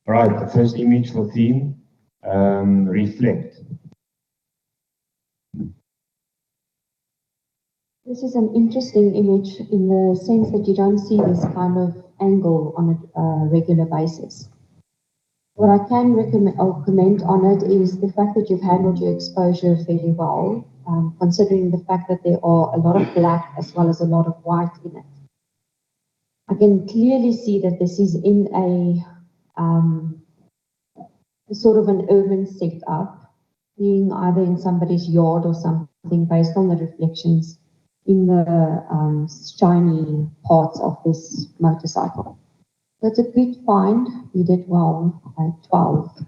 All right, the first image for theme, reflect. This is an interesting image in the sense that you don't see this kind of angle on a regular basis. What I can recommend or comment on it is the fact that you've handled your exposure fairly well, considering the fact that there are a lot of black as well as a lot of white in it. I can clearly see that this is in a sort of an urban setup, being either in somebody's yard or something based on the reflections in the shiny parts of this motorcycle. That's a good find. You did well at 12.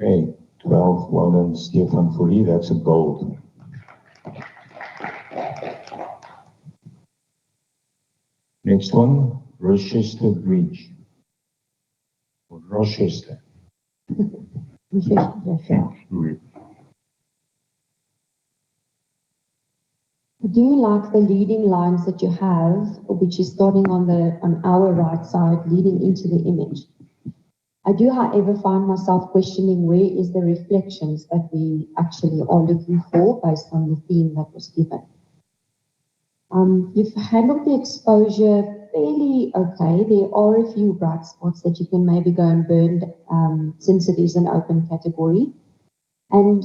Okay, 12. Well done, Stefan Fourie. That's a gold. Next one, Rochester Bridge. Or Rochester. I do like the leading lines that you have, which is starting on our right side, leading into the image. I do, however, find myself questioning where is the reflections that we actually are looking for based on the theme that was given. You've handled the exposure fairly okay. There are a few bright spots that you can maybe go and burn since it is an open category. And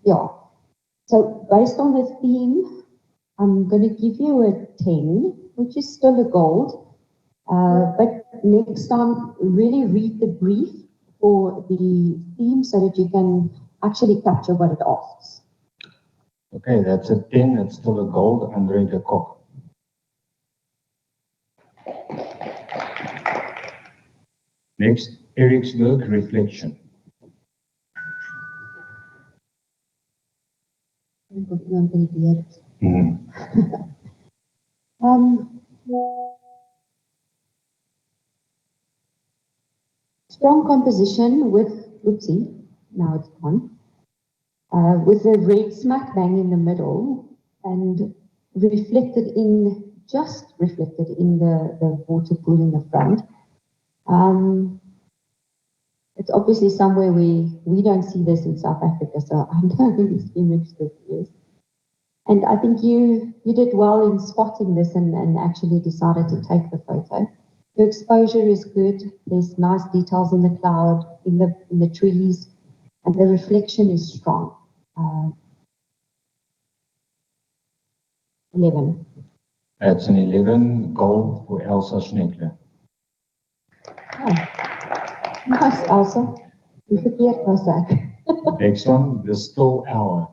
yeah, so based on the theme, I'm going to give you a 10, which is still a gold. But next time, really read the brief for the theme so that you can actually capture what it asks. Okay, that's a 10. That's still a gold. Andre de Kock. Next, Eriksburg Reflection. Strong composition with, oopsie, now it's gone, with the red smack bang in the middle and just reflected in the water pool in the front. It's obviously somewhere we don't see this in South Africa, so I know whose image this is. And I think you did well in spotting this and actually decided to take the photo. Your exposure is good. There's nice details in the cloud, in the trees, and the reflection is strong. 11. That's an 11 gold for Elsa Schneckler. Oh. Nice, Elsa. You forget for a sec. Next one, The Still Hour.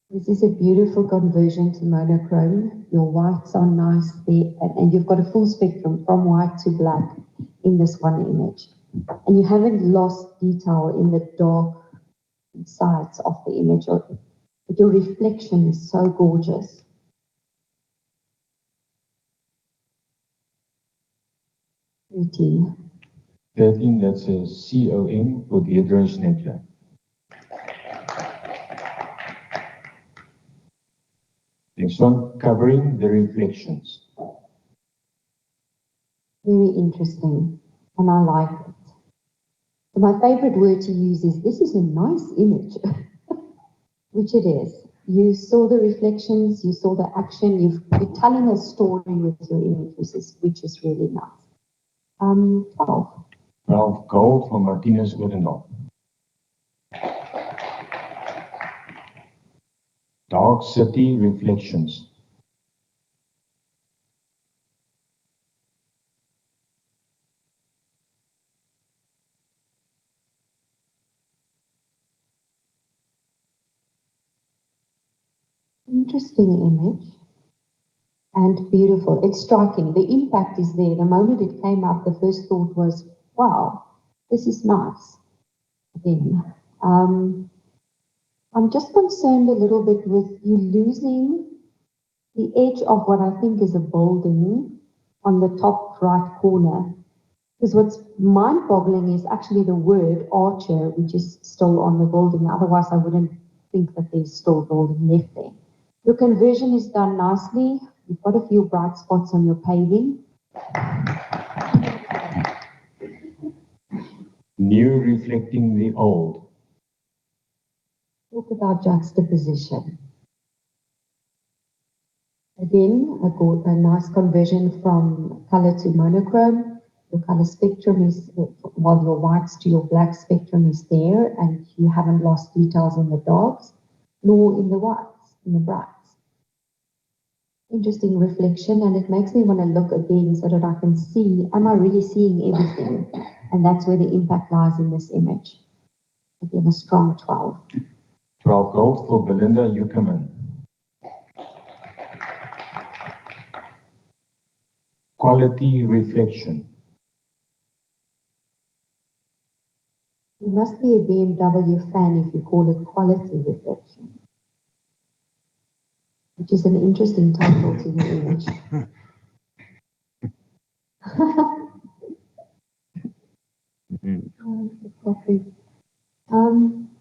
This is a beautiful conversion to monochrome. Your whites are nice there, and you've got a full spectrum from white to black in this one image. And you haven't lost detail in the dark sides of the image, but your reflection is so gorgeous. 13. 13, that's a COM for Deirdre Schneckler. Next one, Covering the Reflections. Very interesting, and I like it. So my favorite word to use is, this is a nice image, which it is. You saw the reflections, you saw the action, you're telling a story with your image, which is really nice. 12. 12 gold for Martinez Odendaal. Dark City Reflections. Interesting image and beautiful. It's striking. The impact is there. The moment it came up, the first thought was, wow, this is nice. Again, I'm just concerned a little bit with you losing the edge of what I think is a building on the top right corner. Because what's mind-boggling is actually the word Archer, which is still on the building. Otherwise, I wouldn't think that there's still building left there. Your conversion is done nicely. You've got a few bright spots on your paving. New reflecting the old. Talk about juxtaposition. Again, a nice conversion from color to monochrome. Your color spectrum is, while your whites to your black spectrum is there, and you haven't lost details in the darks, nor in the whites, in the brights. Interesting reflection, and it makes me want to look again so that I can see, am I really seeing everything? And that's where the impact lies in this image. Again, a strong 12. 12 gold for Belinda Yuckerman. Quality reflection. You must be a BMW fan if you call it quality reflection, which is an interesting title to the image.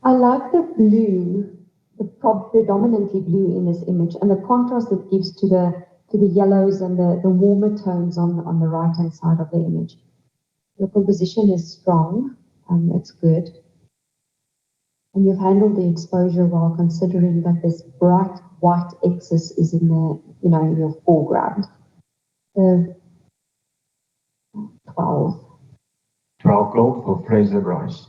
I like the blue, the predominantly blue in this image, and the contrast it gives to the yellows and the warmer tones on the right-hand side of the image. The composition is strong, it's good. And you've handled the exposure well, considering that this bright white excess is in the, in your foreground. 12. 12 gold for Fraser Rice.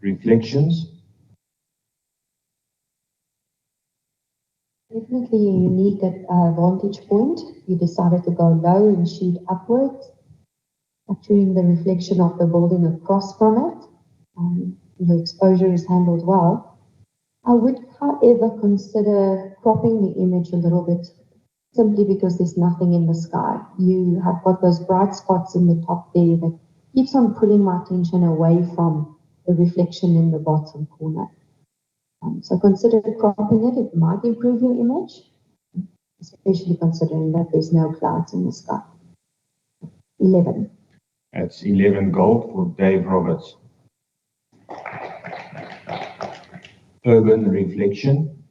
Reflections. Definitely a unique vantage point. You decided to go low and shoot upwards, capturing the reflection of the building across from it. Your exposure is handled well. I would, however, consider cropping the image a little bit, simply because there's nothing in the sky. You have got those bright spots in the top there that keeps on pulling my attention away from the reflection in the bottom corner. So consider cropping it. It might improve your image, especially considering that there's no clouds in the sky. 11. That's 11 gold for Dave Roberts. Urban reflection.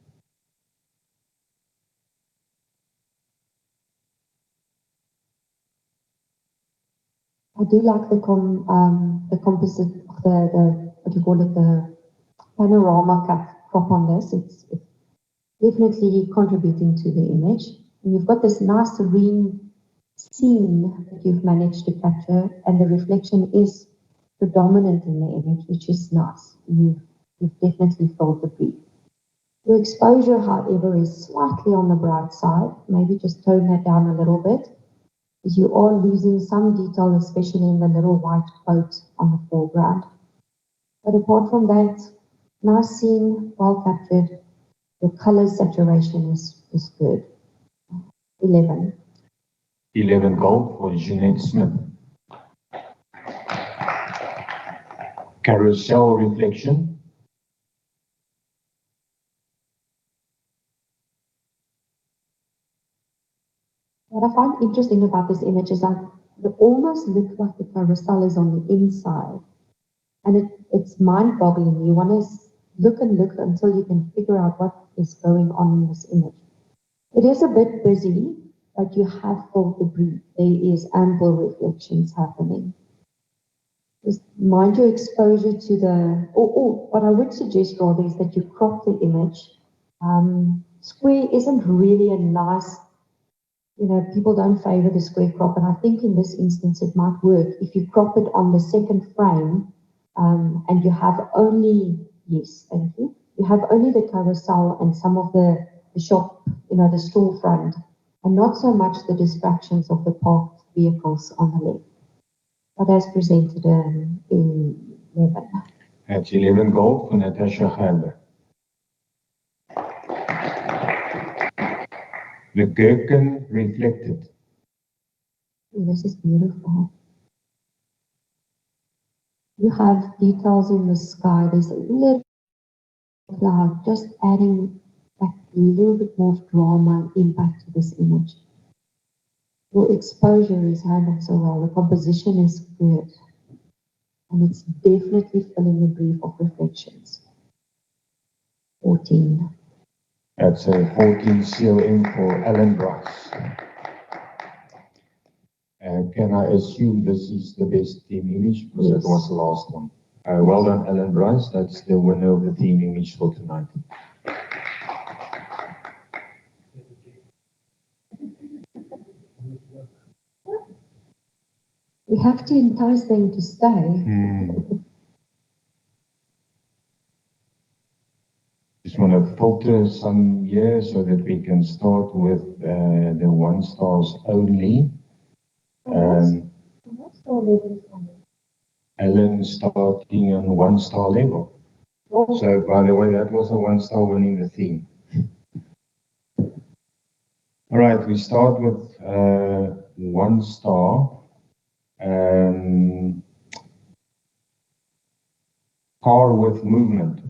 I do like the composite, what do you call it, the panorama crop on this. It's definitely contributing to the image. And you've got this nice serene scene that you've managed to capture, and the reflection is predominant in the image, which is nice. You've definitely filled the brief. Your exposure, however, is slightly on the bright side. Maybe just tone that down a little bit, because you are losing some detail, especially in the little white coat on the foreground. But apart from that, nice scene, well captured. Your color saturation is good. 11. 11 gold for Jeanette Smith. Carousel reflection. What I find interesting about this image is that it almost looks like the carousel is on the inside. And it's mind-boggling. You want to look and look until you can figure out what is going on in this image. It is a bit busy, but you have filled the brief. There is ample reflections happening. Just mind your exposure to the, what I would suggest rather is that you crop the image. Square isn't really a nice, people don't favor the square crop, and I think in this instance it might work if you crop it on the second frame, and you have only, yes, thank you, you have only the carousel and some of the shop, the storefront, and not so much the distractions of the parked vehicles on the left. But as presented in 11. That's 11 gold for Natasha Gerber. The Gherkin reflected. This is beautiful. You have details in the sky. There's a little cloud, just adding a little bit more drama and impact to this image. Your exposure is handled so well. The composition is good. And it's definitely filling the brief of reflections. 14. That's a 14 COM for Alan Bryce. Can I assume this is the best team image? Because Yes. that was the last one. Well done, Alan Bryce. That's the winner of the team image for tonight. We have to entice them to stay. Just want to filter some here so that we can start with the 1 stars only. Alan starting on 1 star level. So, by the way, that was a 1 star winning the theme. All right, we start with 1 star. Car with movement.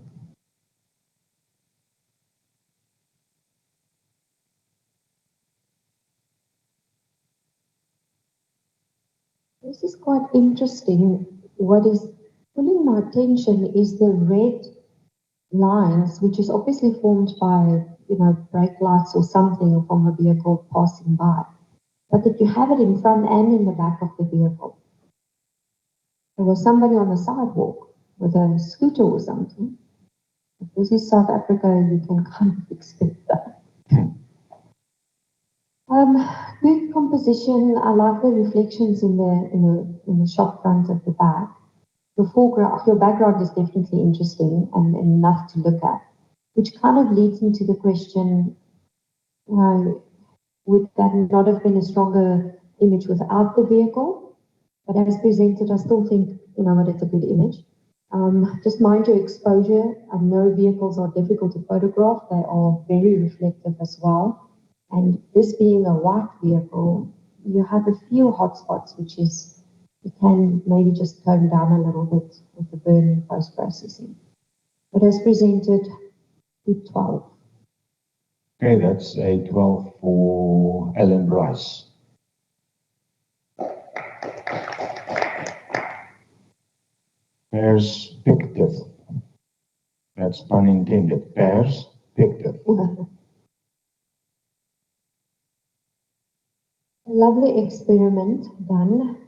This is quite interesting. What is pulling my attention is the red lines, which is obviously formed by, brake lights or something from a vehicle passing by. But that you have it in front and in the back of the vehicle. There was somebody on the sidewalk with a scooter or something. If this is South Africa, you can kind of expect that. Good composition. I like the reflections in the shop front at the back. Your background is definitely interesting and enough to look at, which kind of leads into the question, would that not have been a stronger image without the vehicle? But as presented, I still think, that it's a good image. Just mind your exposure. I know vehicles are difficult to photograph. They are very reflective as well. And this being a white vehicle, you have a few hotspots, which is, you can maybe just tone down a little bit with the burn post-processing. But as presented, good 12. Okay, that's a 12 for Alan Bryce. Perspective. That's pun intended. Perspective. A lovely experiment done.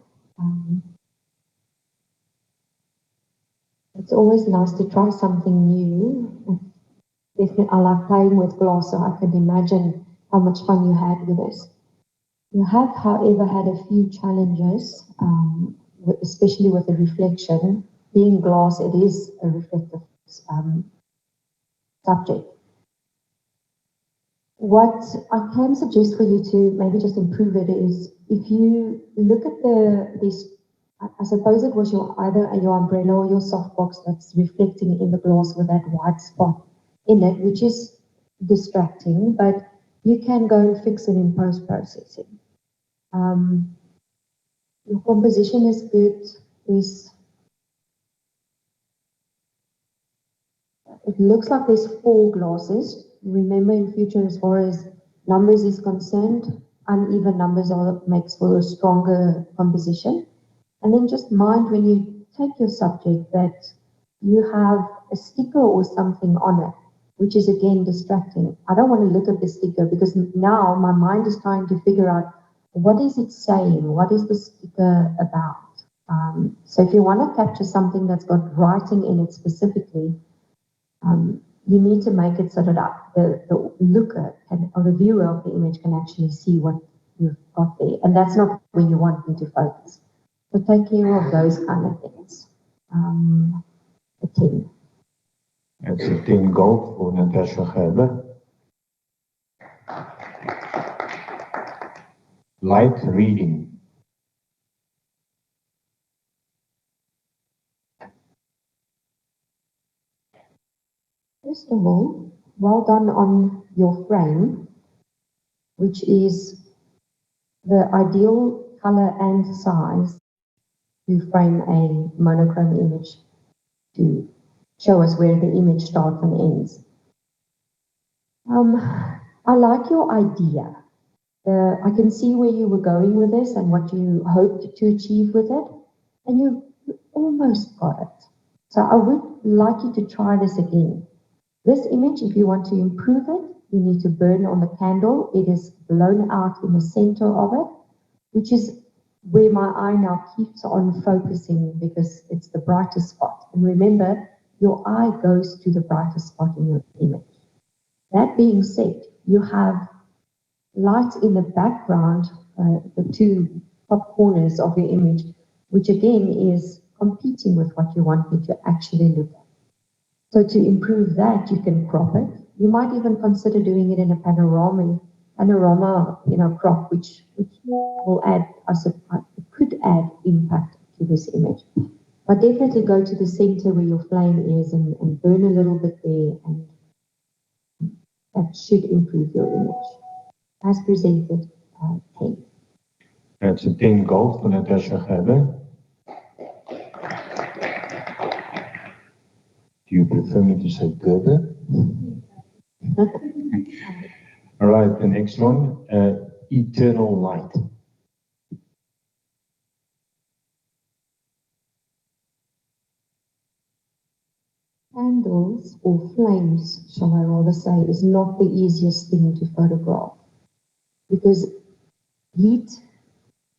It's always nice to try something new. Definitely, I like playing with glass, so I can imagine how much fun you had with this. You have, however, had a few challenges, especially with the reflection. Being glass, it is a reflective subject. What I can suggest for you to maybe just improve it is if you look at this, I suppose it was either your umbrella or your softbox that's reflecting in the glass with that white spot in it, which is distracting, but you can go and fix it in post-processing. Your composition is good. It looks like there's 4 glasses. Remember, in future, as far as numbers is concerned, uneven numbers makes for a stronger composition. And then just mind when you take your subject that you have a sticker or something on it, which is again distracting. I don't want to look at the sticker because now my mind is trying to figure out what is it saying? What is the sticker about? So if you want to capture something that's got writing in it specifically, you need to make it so that the looker or the viewer of the image can actually see what you've got there. And that's not where you want me to focus. So take care of those kind of things. A 10. That's a 10 gold for Natasha Gerber. Light reading. First of all, well done on your frame, which is the ideal color and size to frame a monochrome image to show us where the image starts and ends. I like your idea. I can see where you were going with this and what you hoped to achieve with it, and you almost got it. So I would like you to try this again. This image, if you want to improve it, you need to burn on the candle. It is blown out in the center of it, which is where my eye now keeps on focusing because it's the brightest spot. And remember, your eye goes to the brightest spot in your image. That being said, you have light in the background, the two top corners of your image, which again is competing with what you want me to actually look at. So to improve that, you can crop it. You might even consider doing it in a panorama, crop, which will add, it could add impact to this image. But definitely go to the center where your flame is and burn a little bit there, and that should improve your image. As presented, 10. That's a 10 gold for Natasha Gerber. Do you prefer me to say Gerber? All right, the next one, eternal light. Candles or flames, shall I rather say, is not the easiest thing to photograph because heat,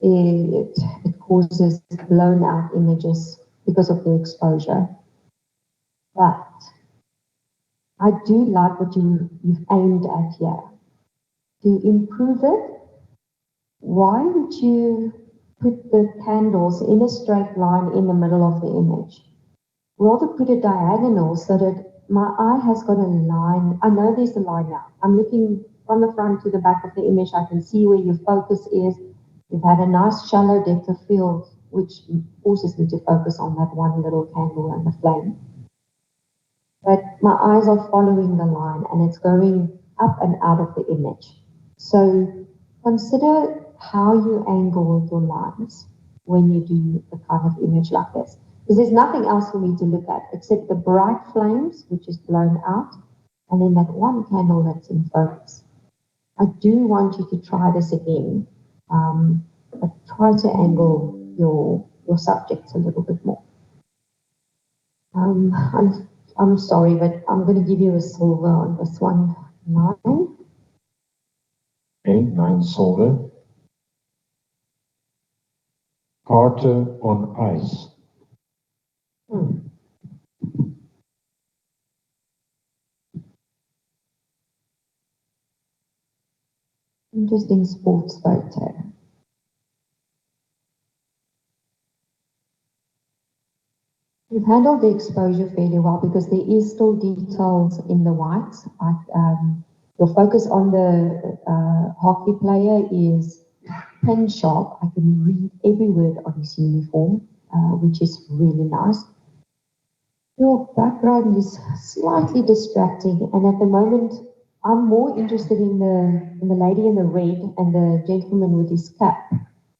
it causes blown out images because of the exposure. But I do like what you've aimed at here. To improve it, why would you put the candles in a straight line in the middle of the image? Rather put it diagonal so that my eye has got a line. I know there's a line now. I'm looking from the front to the back of the image. I can see where your focus is. You've had a nice shallow depth of field, which forces me to focus on that one little candle and the flame. But my eyes are following the line and it's going up and out of the image. So consider how you angle your lines when you do a kind of image like this. Because there's nothing else for me to look at except the bright flames, which is blown out, and then that one candle that's in focus. I do want you to try this again, but try to angle your subjects a little bit more. I'm sorry, but I'm going to give you a silver on this one. 9. Okay, 9 silver. Carter on ice. Interesting sports photo. We've handled the exposure fairly well because there is still details in the whites. Your focus on the hockey player is pen sharp. I can read every word on his uniform, which is really nice. Your background is slightly distracting, and at the moment, I'm more interested in the lady in the red and the gentleman with his cap,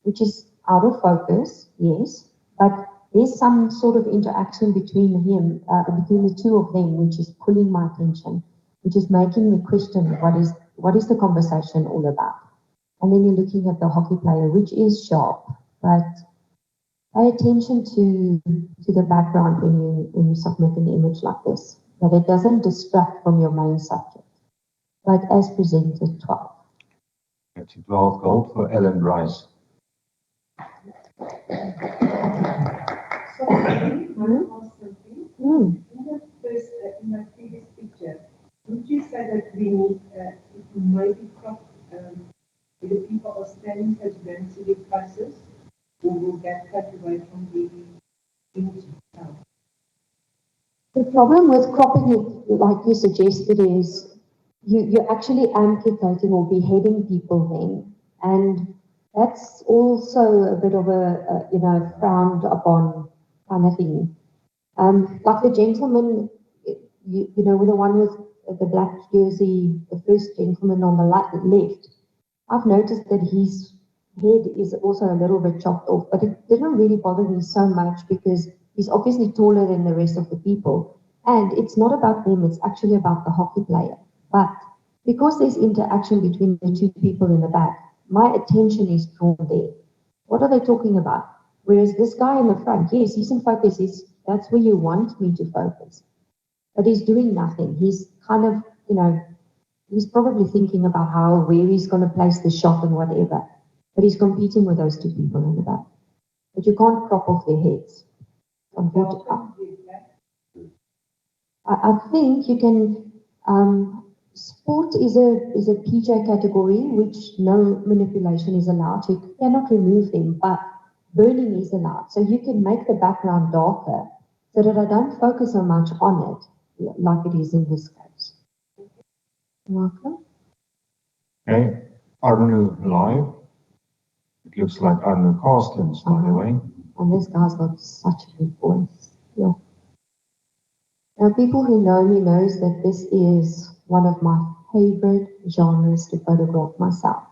which is out of focus, yes, but there's some sort of interaction between between the two of them, which is pulling my attention, which is making me question what is the conversation all about. And then you're looking at the hockey player, which is sharp, but pay attention to the background when you submit an image like this, that it doesn't distract from your main subject. But as presented, 12. That's 12 gold for Ellen Rice. In the previous picture, would you say that we need, it might be cropped, the people are standing so to don't see their faces, or will that cut away from the image itself? The problem with cropping it, like you suggested, is you're actually amputating or beheading people then. And that's also a bit of a frowned upon kind of thing. Like the gentleman, with the one with the black jersey, the first gentleman on the left, I've noticed that his head is also a little bit chopped off, but it didn't really bother me so much because he's obviously taller than the rest of the people. And it's not about them, it's actually about the hockey player. But because there's interaction between the two people in the back, my attention is drawn there. What are they talking about? Whereas this guy in the front, yes, he's in focus, that's where you want me to focus. but he's doing nothing. He's kind of, he's probably thinking about where he's going to place the shot and whatever. But he's competing with those two people in the back. But you can't crop off their heads. Unfortunately, I think you can. Sport is a PJ category which no manipulation is allowed. So you cannot remove them, but burning is allowed. So you can make the background darker so that I don't focus so much on it, like it is in this case. Welcome. Okay, Arno live. It looks like Arno Carstens, by the way. And this guy's got such a big voice. Yeah. Now, people who know me knows that this is one of my favorite genres to photograph myself.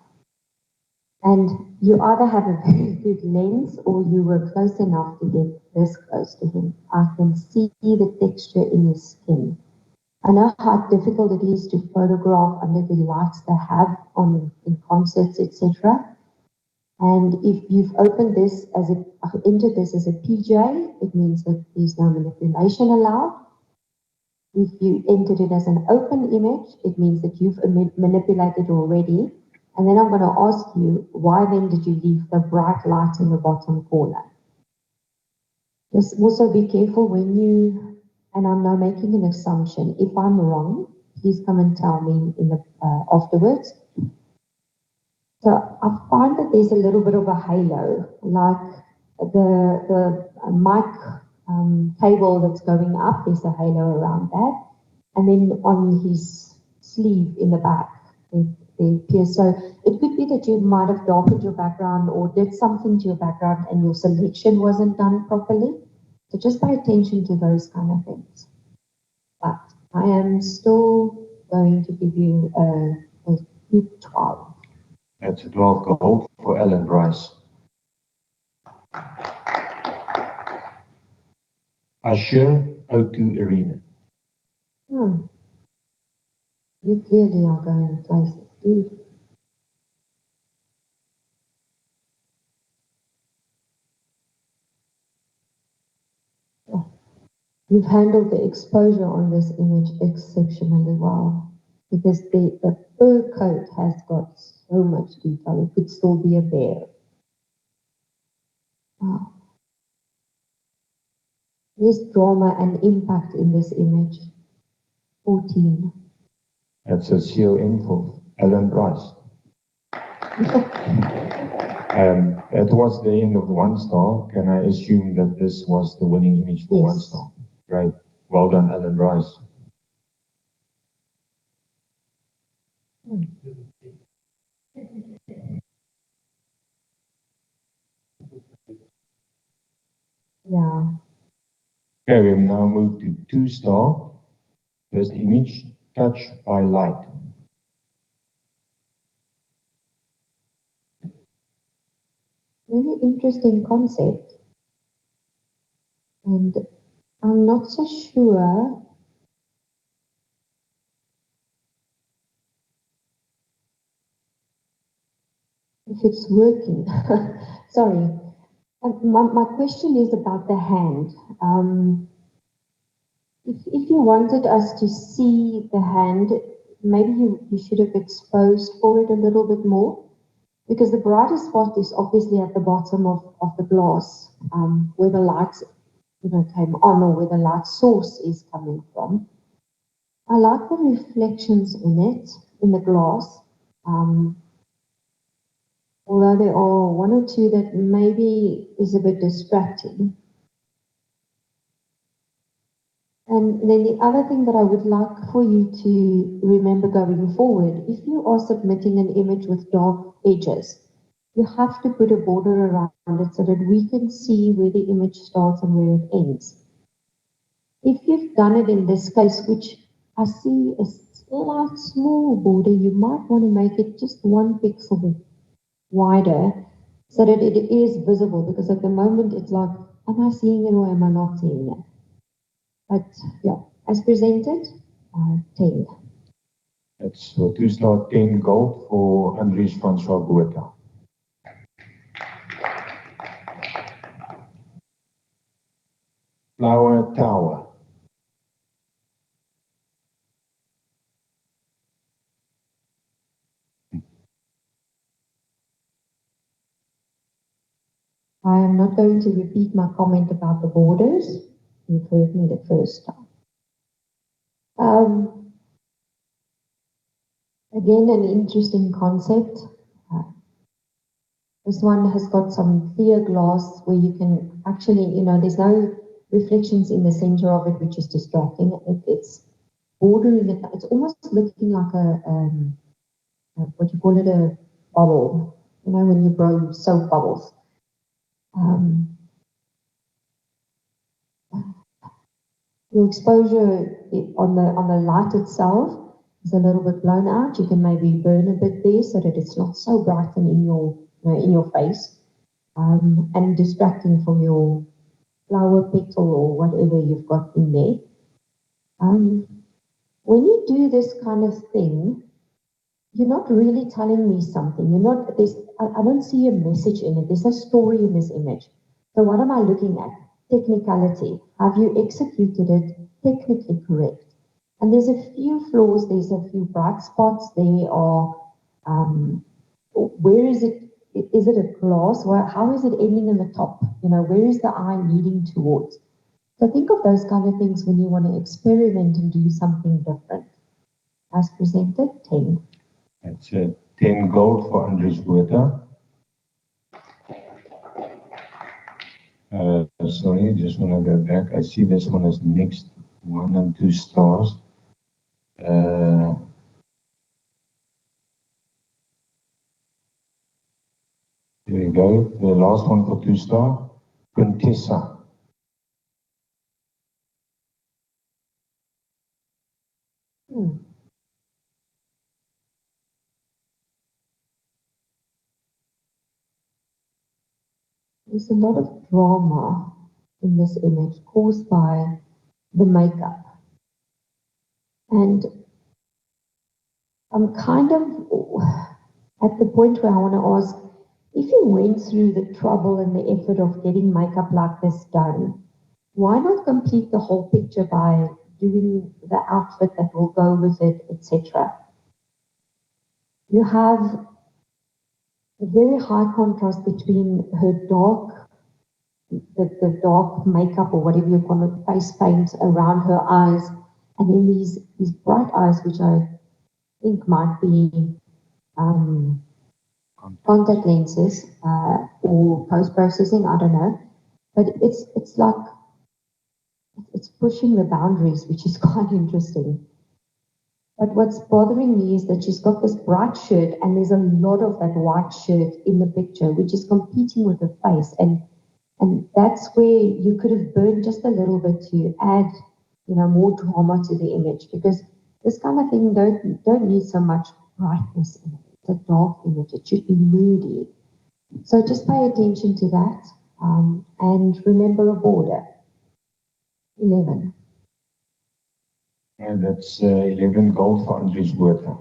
And you either have a very good lens or you were close enough to get this close to him. I can see the texture in his skin. I know how difficult it is to photograph under the lights they have in concerts, etc. And if you've entered this as a PJ, it means that there's no manipulation allowed. If you entered it as an open image, it means that you've manipulated already. And then I'm going to ask you, why then did you leave the bright light in the bottom corner? Just also be careful when you, and I'm now making an assumption, if I'm wrong, please come and tell me in the afterwards. So I find that there's a little bit of a halo, like the mic cable that's going up, there's a halo around that. And then on his sleeve in the back, they appear. So it could be that you might have darkened your background or did something to your background and your selection wasn't done properly. So just pay attention to those kind of things. But I am still going to give you a good 12. That's a 12 gold for Ellen Bryce. Asher O2 Arena. You clearly are going places, dude. You've handled the exposure on this image exceptionally well, because the fur coat has got so much detail. It could still be a bear. Wow. There's drama and impact in this image. 14. That's a CON for Ellen Bryce. It was the end of 1 star. Can I assume that this was the winning image for 1 star? Great. Well done, Ellen Bryce. Yeah. Okay, we now move to 2 star. First image, Touch by Light. Very interesting concept. And I'm not so sure if it's working. Sorry. My question is about the hand. If you wanted us to see the hand, maybe you should have exposed for it a little bit more, because the brightest spot is obviously at the bottom of the glass, where the light came on, or where the light source is coming from. I like the reflections in it, in the glass. Although there are 1 or 2 that maybe is a bit distracting. And then the other thing that I would like for you to remember going forward, if you are submitting an image with dark edges, you have to put a border around it so that we can see where the image starts and where it ends. If you've done it in this case, which I see a slight small border, you might want to make it just 1 pixel wider so that it is visible, because at the moment it's like, am I seeing it or am I not seeing it? But yeah, as presented, 10. That's 2 star 10 gold for Andries Francois Botha. Flower Tower. I am not going to repeat my comment about the borders. You've heard me the first time. Again, an interesting concept. Uh, this one has got some clear glass where you can actually, there's no reflections in the center of it, which is distracting. It's bordering it. It's almost looking like what you call it, a bubble. When you blow soap bubbles. Your exposure on the light itself is a little bit blown out. You can maybe burn a bit there so that it's not so bright and in your face, and distracting from your flower petal or whatever you've got in there. When you do this kind of thing, you're not really telling me something. I don't see a message in it. There's no story in this image. So what am I looking at? Technicality. Have you executed it technically correct? And there's a few flaws, there's a few bright spots. There are, where is it? Is it a glass? How is it ending in the top? Where is the eye leading towards? So think of those kind of things when you want to experiment and do something different. As presented, 10. That's 10 gold for Andries Botha. Sorry, just want to go back. I see this one as next 1 and 2 stars. Here we go. The last one for 2 star, Quintessa. There's a lot of drama in this image caused by the makeup. And I'm kind of at the point where I want to ask, if you went through the trouble and the effort of getting makeup like this done, why not complete the whole picture by doing the outfit that will go with it, etc.? You have a very high contrast between her dark, the dark makeup or whatever you call it, face paint around her eyes, and then these bright eyes, which I think might be contact lenses or post-processing, I don't know. But it's like, it's pushing the boundaries, which is quite interesting. But what's bothering me is that she's got this bright shirt and there's a lot of that white shirt in the picture, which is competing with the face. And that's where you could have burned just a little bit to add, more drama to the image, because this kind of thing don't need so much brightness in it. It's a dark image. It should be moody. So just pay attention to that, and remember a border. 11. And that's 11 gold for Andries Botha.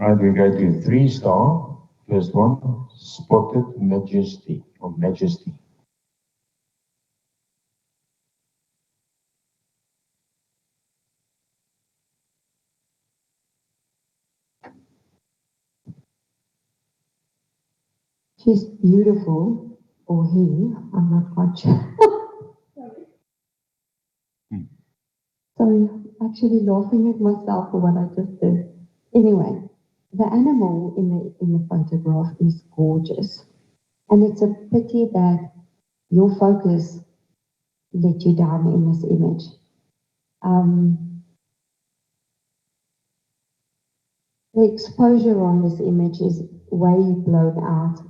Right, we go to 3 star. First one, Spotted Majesty or Majesty. She's beautiful, or he, I'm not quite sure. Sorry, actually laughing at myself for what I just did. Anyway, the animal in the photograph is gorgeous. And it's a pity that your focus let you down in this image. The exposure on this image is way blown out.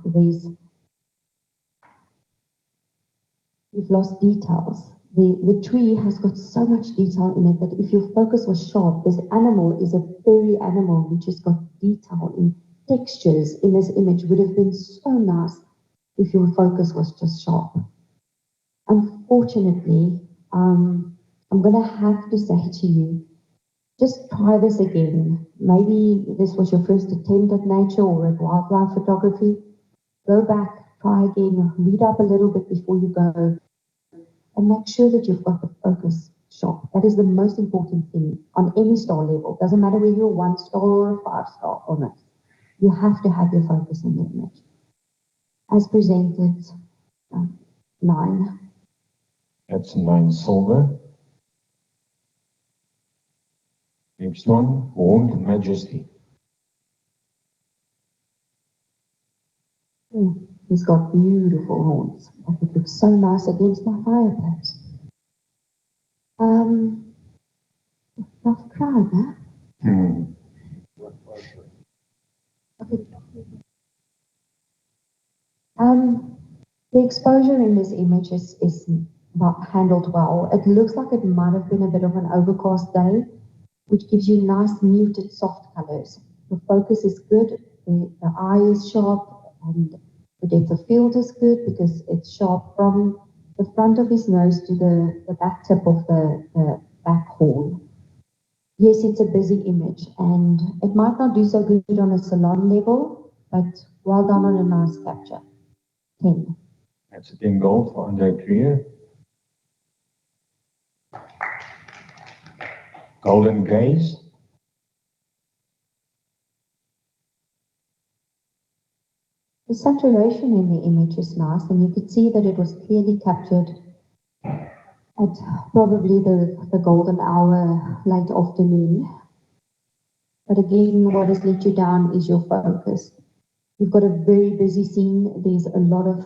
You've lost details. The tree has got so much detail in it that if your focus was sharp, this animal is a furry animal which has got detail in textures in this image would have been so nice if your focus was just sharp. Unfortunately, I'm going to have to say to you, just try this again. Maybe this was your first attempt at nature or at wildlife photography. Go back, try again, read up a little bit before you go, and make sure that you've got the focus sharp. That is the most important thing on any star level. Doesn't matter whether you're 1 star or a 5 star or not. You have to have your focus in the image. As presented, 9. That's 9 silver. Next one, Horned Majesty. He's got beautiful horns. That would look so nice against my fireplace. Rough crowd, huh? Okay. The exposure in this image is not handled well. It looks like it might have been a bit of an overcast day, which gives you nice muted soft colors. The focus is good, the eye is sharp, and the depth of field is good because it's sharp from the front of his nose to the back tip of the back horn. Yes, it's a busy image, and it might not do so good on a salon level, but well done on a nice capture. 10. That's a 10 gold for Andre Krier. Golden Gaze. The saturation in the image is nice, and you could see that it was clearly captured at probably the golden hour, late afternoon. But again, what has let you down is your focus. You've got a very busy scene. There's a lot of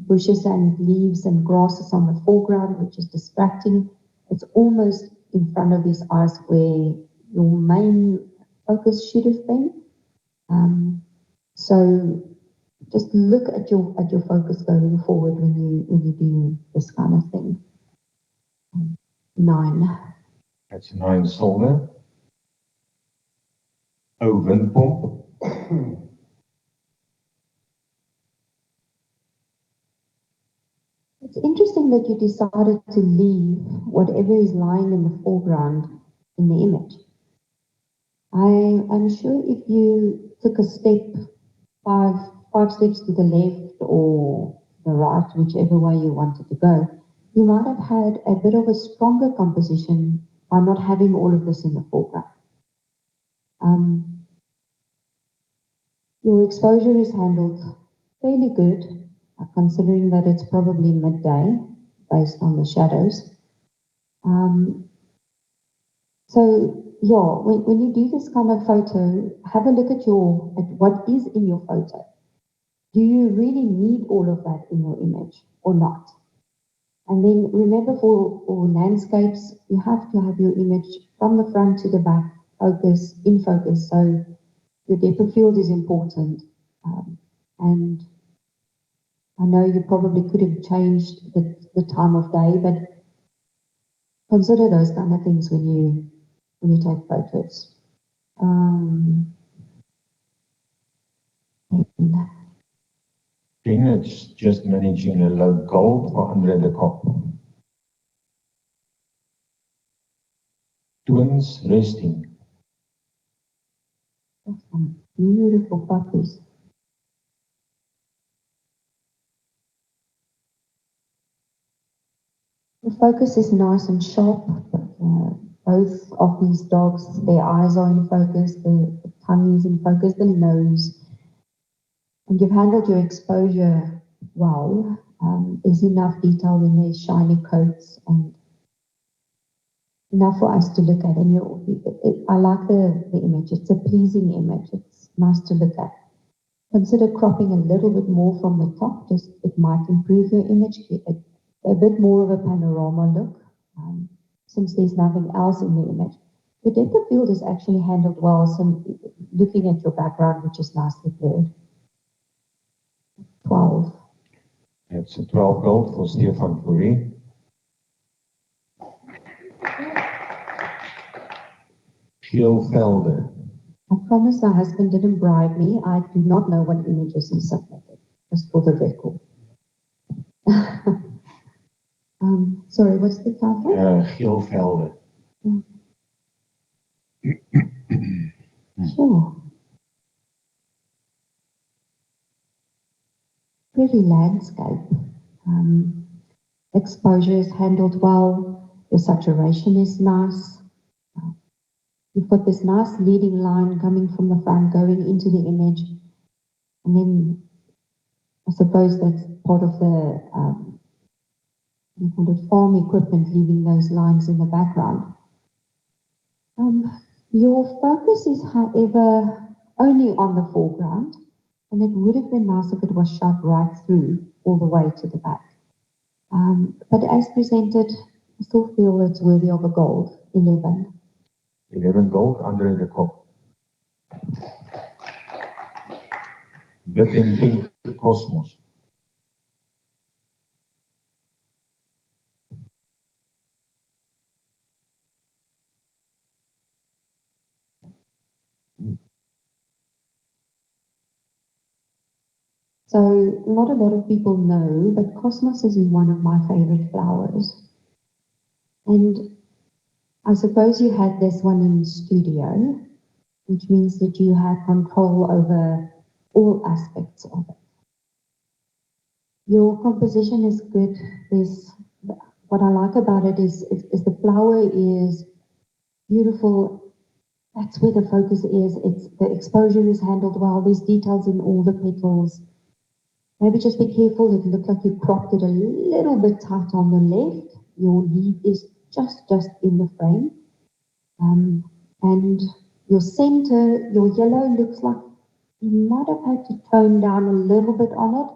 bushes and leaves and grasses on the foreground, which is distracting. It's almost in front of his eyes where your main focus should have been. So just look at your focus going forward when you do this kind of thing. 9. That's 9 silver. Oh, windpomp. It's interesting that you decided to leave whatever is lying in the foreground in the image. I'm sure if you took a step, five steps to the left or the right, whichever way you wanted to go, you might have had a bit of a stronger composition by not having all of this in the foreground. Your exposure is handled fairly good, considering that it's probably midday based on the shadows. So yeah, when you do this kind of photo, have a look at what is in your photo. Do you really need all of that in your image or not? And then remember for landscapes, you have to have your image from the front to the back, in focus. So your depth of field is important. And I know you probably could have changed the time of day, but consider those kind of things when you take photos. Then it's just managing a low gold for Andre de Kock. Twins resting. That's some beautiful puppies. The focus is nice and sharp. Both of these dogs, their eyes are in focus, the tongue is in focus, the nose. And you've handled your exposure well. There's enough detail in their shiny coats and enough for us to look at. And I like the image. It's a pleasing image. It's nice to look at. Consider cropping a little bit more from the top. It might improve your image, a bit more of a panorama look, since there's nothing else in the image. The depth of field is actually handled well, so looking at your background, which is nicely blurred. 12. That's a 12 gold for Stefan Fourie. Schielvelde. I promise my husband didn't bribe me. I do not know what images he submitted, just for the record. Sorry, what's the title? Schielvelde. Sure. Pretty landscape. Exposure is handled well. Your saturation is nice. You've got this nice leading line coming from the front, going into the image. And then I suppose that's part of the farm equipment, leaving those lines in the background. Your focus is, however, only on the foreground, and it would have been nice if it was shot right through, all the way to the back. But as presented, I still feel it's worthy of a gold, 11. 11 gold under the cup. Dit in pink Cosmos. So not a lot of people know, but Cosmos is one of my favorite flowers. And I suppose you had this one in studio, which means that you had control over all aspects of it. Your composition is good. What I like about it is the flower is beautiful. That's where the focus is. The exposure is handled well. There's details in all the petals. Maybe just be careful. It looked like you cropped it a little bit tight on the left. Your leaf is just in the frame. And your center, your yellow looks like you might have had to tone down a little bit on it.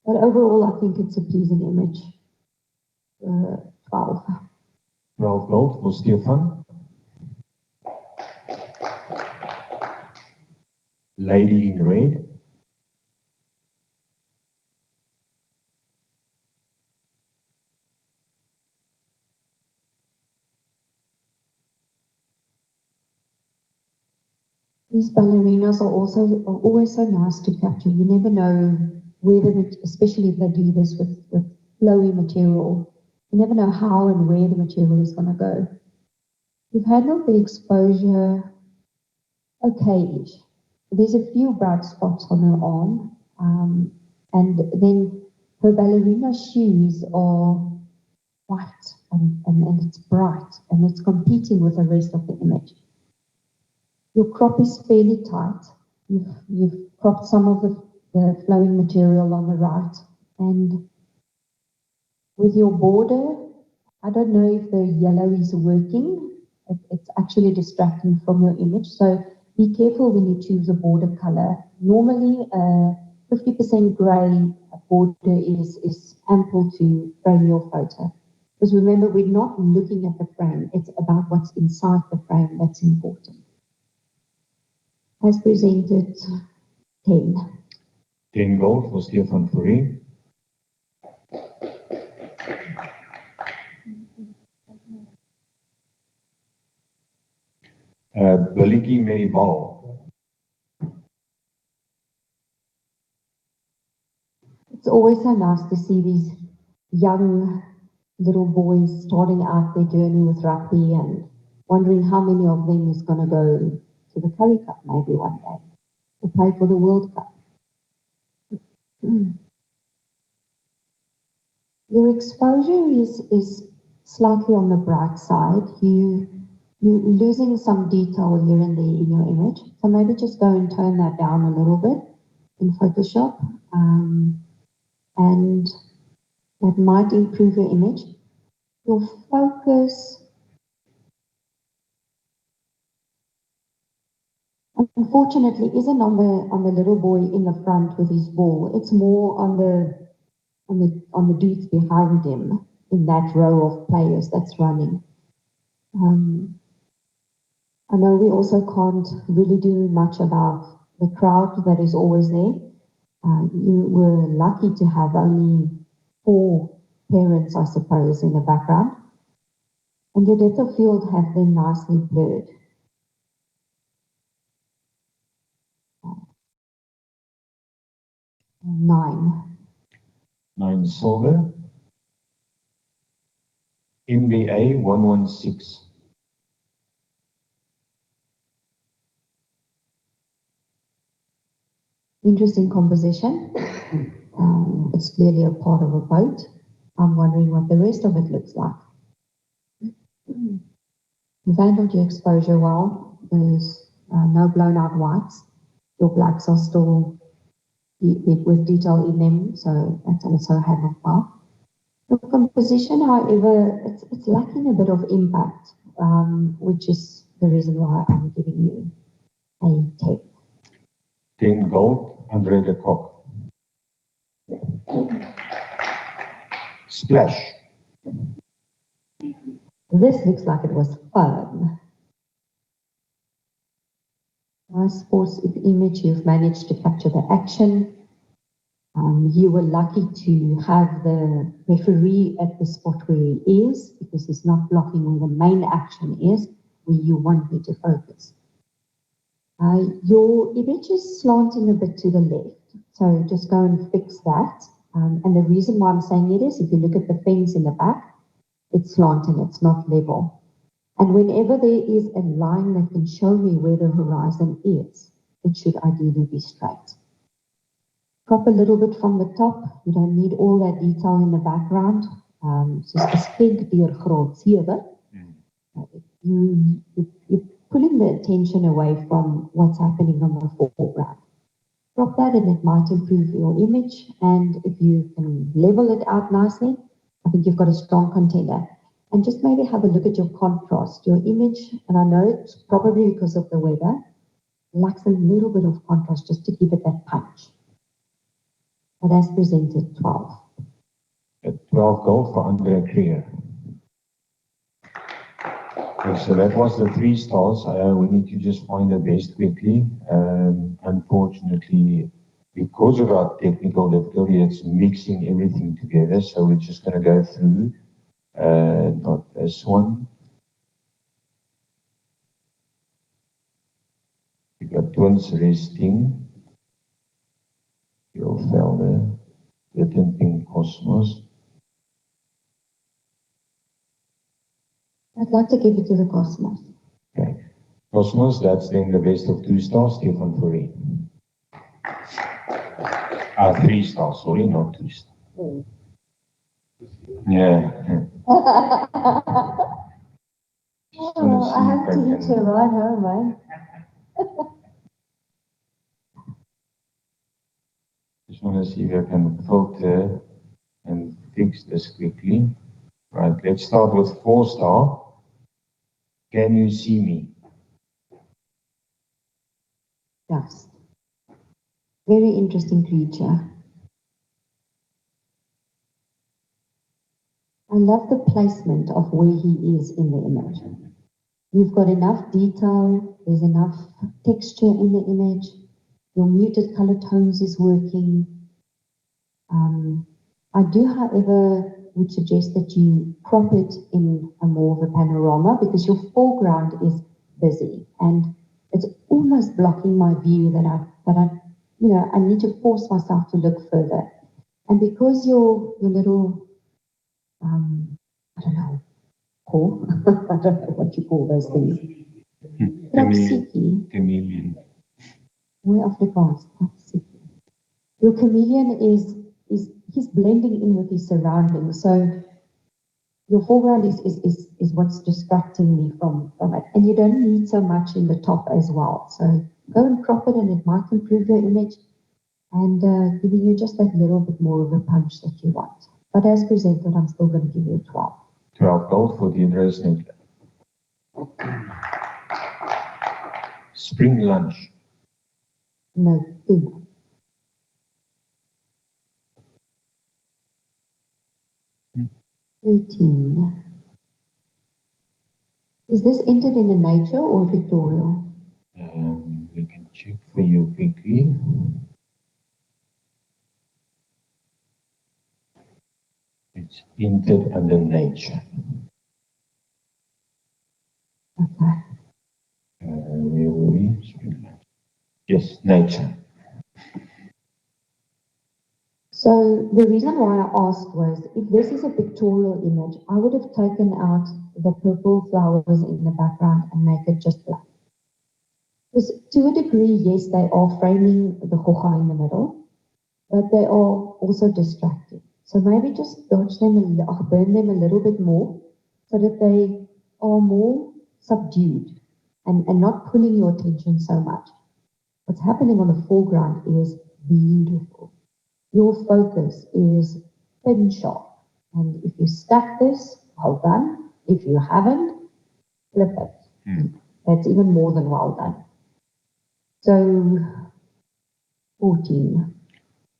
But overall, I think it's a pleasing image. 12. 12 gold for Stefan. Lady in red. These ballerinas are always so nice to capture. You never know where especially if they do this with flowy material, you never know how and where the material is going to go. You've handled the exposure okay-ish. There's a few bright spots on her arm, and then her ballerina shoes are white and it's bright and it's competing with the rest of the image. Your crop is fairly tight. You've cropped some of the flowing material on the right, and with your border, I don't know if the yellow is working. It's actually distracting from your image, so be careful when you choose a border color. Normally, 50% gray border is ample to frame your photo. Because remember, we're not looking at the frame. It's about what's inside the frame that's important. As presented, 10. 10 gold for Stefan Fourie. Baliki Meribal. It's always so nice to see these young little boys starting out their journey with rugby and wondering how many of them is going to go to the Currie Cup maybe one day to play for the World Cup. Your exposure is slightly on the bright side. You're losing some detail here and there in your image, so maybe just go and tone that down a little bit in Photoshop, and that might improve your image. Your focus, unfortunately, isn't on the little boy in the front with his ball. It's more on the dudes behind him in that row of players that's running. I know we also can't really do much about the crowd that is always there. You were lucky to have only 4 parents, I suppose, in the background. And your depth of field have been nicely blurred. Nine silver. MBA 116. Interesting composition. It's clearly a part of a boat. I'm wondering what the rest of it looks like. You've handled your exposure well. There's no blown out whites. Your blacks are still with detail in them, so that's also handled well. The composition, however, it's lacking a bit of impact, which is the reason why I'm giving you a 10. 10 gold, Andre de Kock. Splash. This looks like it was fun. Nice sports image, you've managed to capture the action. You were lucky to have the referee at the spot where he is, because he's not blocking where the main action is, where you want me to focus. Your image is slanting a bit to the left, so just go and fix that. And the reason why I'm saying it is, if you look at the fence in the back, it's slanting, it's not level. And whenever there is a line that can show me where the horizon is, it should ideally be straight. Crop a little bit from the top. You don't need all that detail in the background. So geskenk deur graad 7. You're pulling the attention away from what's happening on the foreground. Crop that and it might improve your image. And if you can level it out nicely, I think you've got a strong contender. And just maybe have a look at your contrast, your image, and I know it's probably because of the weather, lacks a little bit of contrast just to give it that punch. But as presented, 12. 12 gold for Andre Krier. Okay, so that was the 3 stars. We need to just find the best quickly. Unfortunately, because of our technical difficulty, it's mixing everything together. So we're just going to go through. Not this one. We got twins resting. Your Velde, Wittenping Cosmos. I'd like to give it to the Cosmos. Okay. Cosmos, that's then the best of 2 stars, Stefan Fourie. 3 stars, sorry, not 2 stars. Mm. Yeah. Oh, I have to eat a ride home, man. Just want to see if I can filter and fix this quickly. Right, let's start with 4 star. Can you see me? Dust. Very interesting creature. I love the placement of where he is in the image. You've got enough detail, there's enough texture in the image, your muted color tones is working. I do, however, would suggest that you crop it in a more of a panorama because your foreground is busy and it's almost blocking my view that I need to force myself to look further. And because your little, I don't know, paw, I don't know what you call those things. Chameleon. Way Afrikaans, your chameleon he's blending in with his surroundings. So your foreground is what's distracting me from it. And you don't need so much in the top as well. So go and crop it and it might improve your image and giving you just that little bit more of a punch that you want. But as presented, I'm still going to give you 12. 12 gold for the Andreas Netler. Spring lunch. No, 2. Hmm. 13. Is this entered in the nature or pictorial? We can check for you quickly. It's entered under nature. Okay. Where were we? Yes, nature. So the reason why I asked was, if this is a pictorial image, I would have taken out the purple flowers in the background and make it just black. Because to a degree, yes, they are framing the hocha in the middle, but they are also distracting. So maybe just dodge them, burn them a little bit more, so that they are more subdued and not pulling your attention so much. What's happening on the foreground is beautiful. Your focus is pin sharp. And if you stack this, well done. If you haven't, flip it. That's even more than well done. So, 14.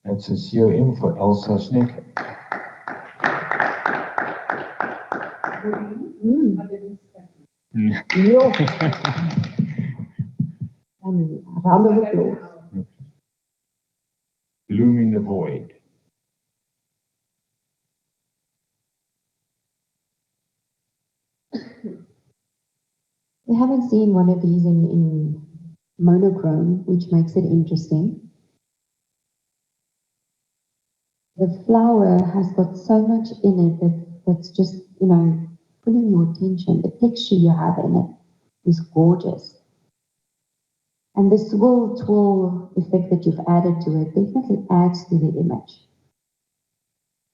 That's a COM for Elsa Sneek. Mm. I didn't start. Yeah. And a round of applause. Bloom in the void. We haven't seen one of these in monochrome, which makes it interesting. The flower has got so much in it that's just, pulling your attention. The texture you have in it is gorgeous. And the swirl effect that you've added to it definitely adds to the image.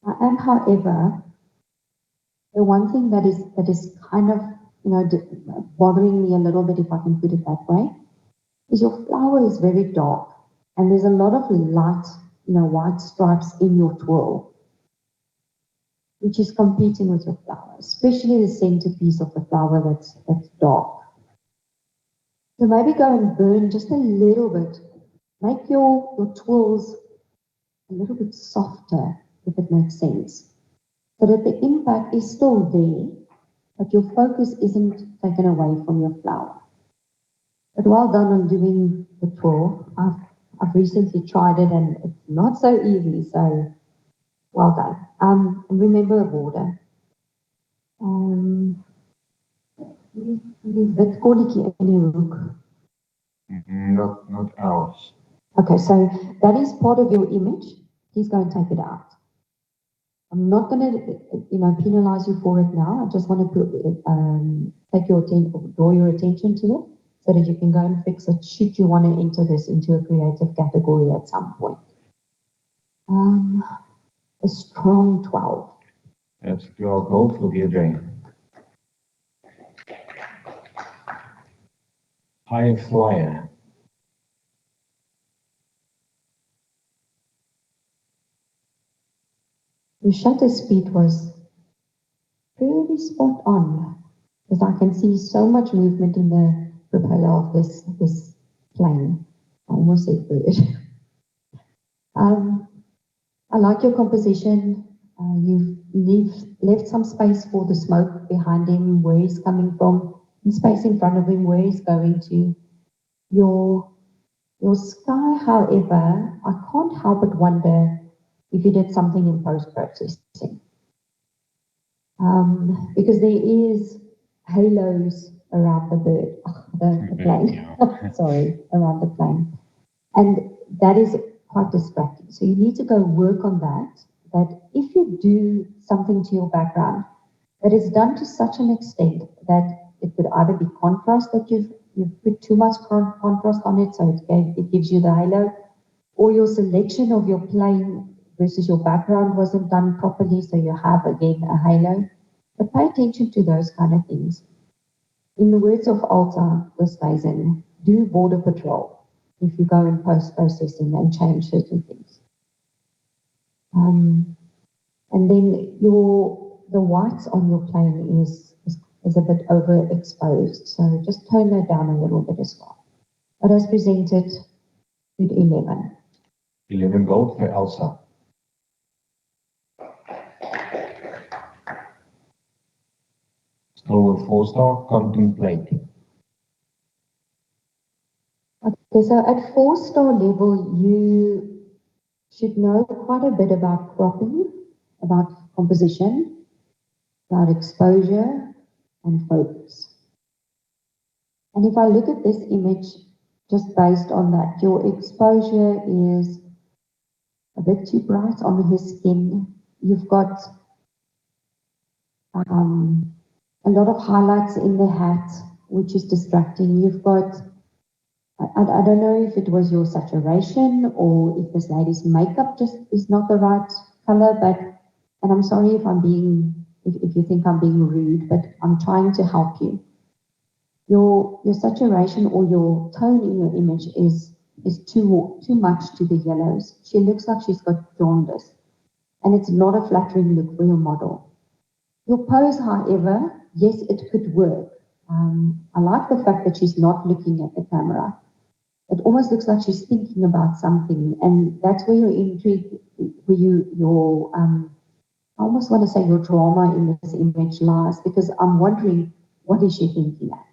I am, however, the one thing that is kind of, bothering me a little bit, if I can put it that way, is your flower is very dark and there's a lot of light, white stripes in your twirl, which is competing with your flower, especially the centerpiece of the flower that's dark. So maybe go and burn just a little bit. Make your twirls a little bit softer, if it makes sense, so that the impact is still there, but your focus isn't taken away from your flower. But well done on doing the twirl. I've recently tried it and it's not so easy, so well done. And remember a border. Dit kolletjie in die hoek. Not ours. Okay, so that is part of your image. Please go and take it out. I'm not going to, penalize you for it now. I just want to draw your attention to it so that you can go and fix it should you want to enter this into a creative category at some point. A strong 12. That's 12 gold for Deirdre. High flyer. The shutter speed was pretty spot on, because I can see so much movement in the propeller of this plane. I almost said bird. I like your composition. You've left some space for the smoke behind him, where he's coming from, and space in front of him, where he's going to. Your sky, however, I can't help but wonder if you did something in post-processing. Because there is halos around the bird, the plane, sorry, around the plane. And that is quite distracting. So you need to go work on that if you do something to your background that is done to such an extent that it could either be contrast, that you've put too much contrast on it, so it gives you the halo, or your selection of your plane versus your background wasn't done properly, so you have, again, a halo. But pay attention to those kind of things. In the words of Alta Westhuizen, do border patrol if you go in post-processing and change certain things. And then the whites on your plane is a bit overexposed, so just tone that down a little bit as well. But as presented, good 11. 11 gold for Elsa. Still with 4-star, contemplating. Okay, so at 4-star level, you should know quite a bit about cropping, about composition, about exposure, and focus. And if I look at this image, just based on that, your exposure is a bit too bright on his skin. You've got a lot of highlights in the hat, which is distracting. You've got, I don't know if it was your saturation or if this lady's makeup just is not the right color, and I'm sorry if I'm being if you think I'm being rude, but I'm trying to help you. Your saturation or your tone in your image is too much to the yellows. She looks like she's got jaundice, and it's not a flattering look for your model. Your pose, however, yes, it could work. I like the fact that she's not looking at the camera. It almost looks like she's thinking about something, and that's where your intrigue, I almost want to say your drama in this image lies, because I'm wondering, what is she thinking at?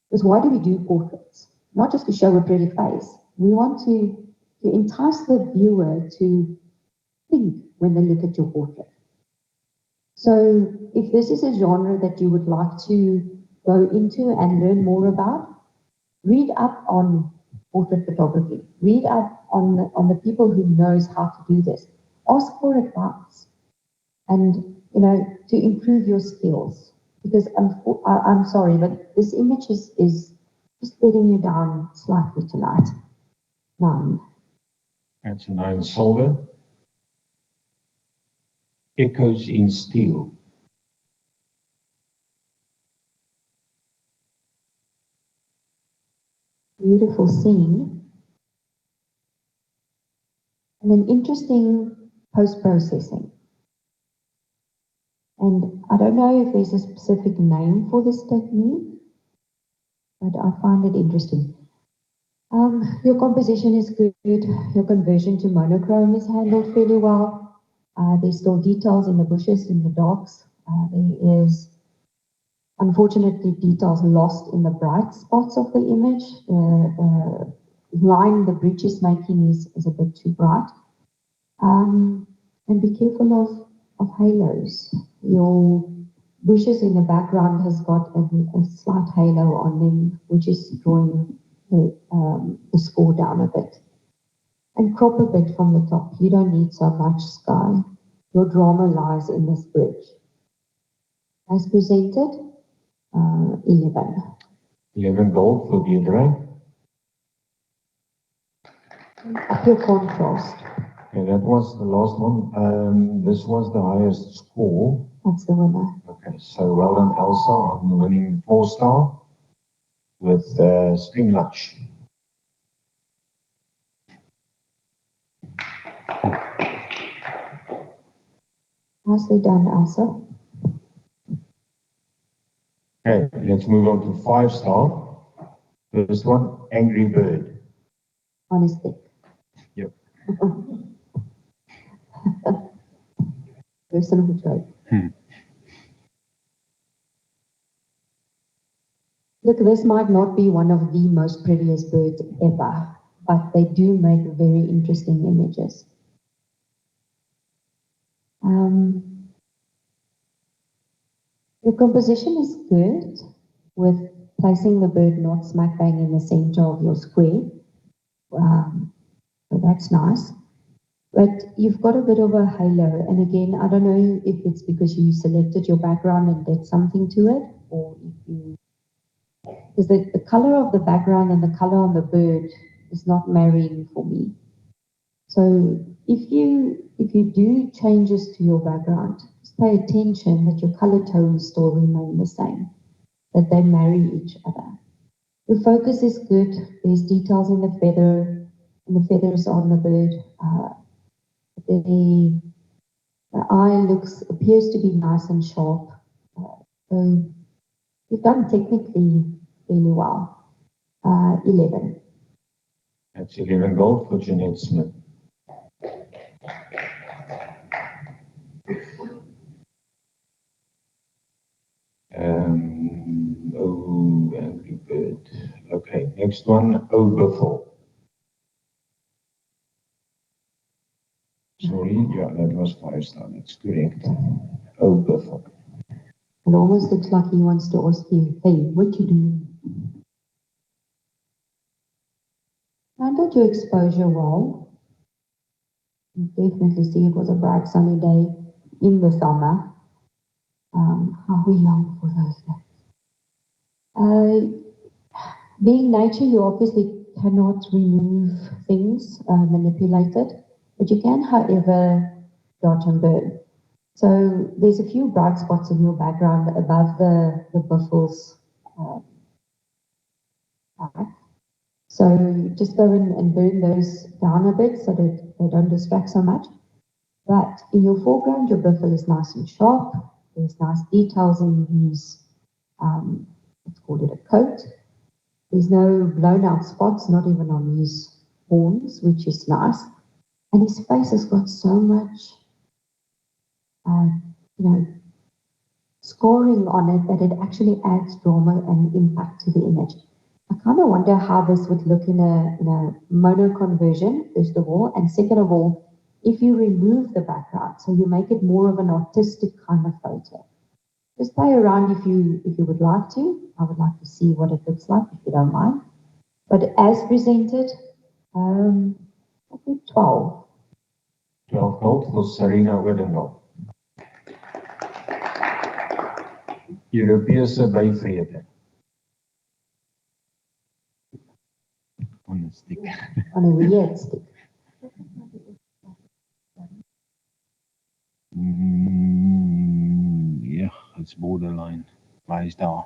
Because why do we do portraits? Not just to show a pretty face. We want to entice the viewer to think when they look at your portrait. So if this is a genre that you would like to go into and learn more about, read up on portrait photography. Read up on the people who knows how to do this. Ask for advice, and to improve your skills. Because I'm sorry, but this image is just letting you down slightly tonight. 9. That's a 9 silver. Echoes in steel. Beautiful scene. And an interesting post-processing. And I don't know if there's a specific name for this technique, but I find it interesting. Your composition is good. Your conversion to monochrome is handled fairly well. There's still details in the bushes, in the dogs. There is, unfortunately, details lost in the bright spots of the image. The line the bridge is making is a bit too bright. And be careful of halos. Your bushes in the background has got a slight halo on them, which is drawing the score down a bit. And crop a bit from the top. You don't need so much sky. Your drama lies in this bridge. As presented, 11. 11 gold for Deirdre. Up your contrast. Okay, that was the last one. This was the highest score. That's the winner. Okay, so well done, Elsa. I'm winning 4-star with Spring Lunch. Nicely done, Elsa. Okay, let's move on to 5-star. First one, Angry Bird. On a stick. Yep. Personal joke. Look, this might not be one of the most prettiest birds ever, but they do make very interesting images. Your composition is good with placing the bird not smack bang in the center of your square. So that's nice. But you've got a bit of a halo. And again, I don't know if it's because you selected your background and did something to it, or if you... Because the color of the background and the color on the bird is not marrying for me. So if you do changes to your background, just pay attention that your color tones still remain the same, that they marry each other. Your focus is good. There's details in the feather, and the feathers on the bird. The eye appears to be nice and sharp. So you've done technically really well. 11. That's 11 gold for Jeanette Smith. Oh, Angry Bird. Okay, next one, Oh Buffalo. Sorry, yeah, that was 5-star, that's correct. Oh Buffalo. It almost looks like he wants to ask you, hey, what you doing? Handled your exposure well. You definitely see it was a bright sunny day in the summer. How we long for those days. Being nature, you obviously cannot remove things, manipulate it, but you can, however, dodge and burn. So there's a few bright spots in your background above the buffels. Back. So just go in and burn those down a bit so that they don't distract so much. But in your foreground, your biffle is nice and sharp. There's nice details in his, let's call it a coat. There's no blown out spots, not even on his horns, which is nice. And his face has got so much, scoring on it that it actually adds drama and impact to the image. I kind of wonder how this would look in a mono conversion, first of all, and second of all, if you remove the background, so you make it more of an artistic kind of photo. Just play around if you would like to. I would like to see what it looks like, if you don't mind. But as presented, I think 12. 12 gold for Sarina Odendaal. Europese byvrede. On a stick. On a weird stick. Yeah, it's borderline. Why is that?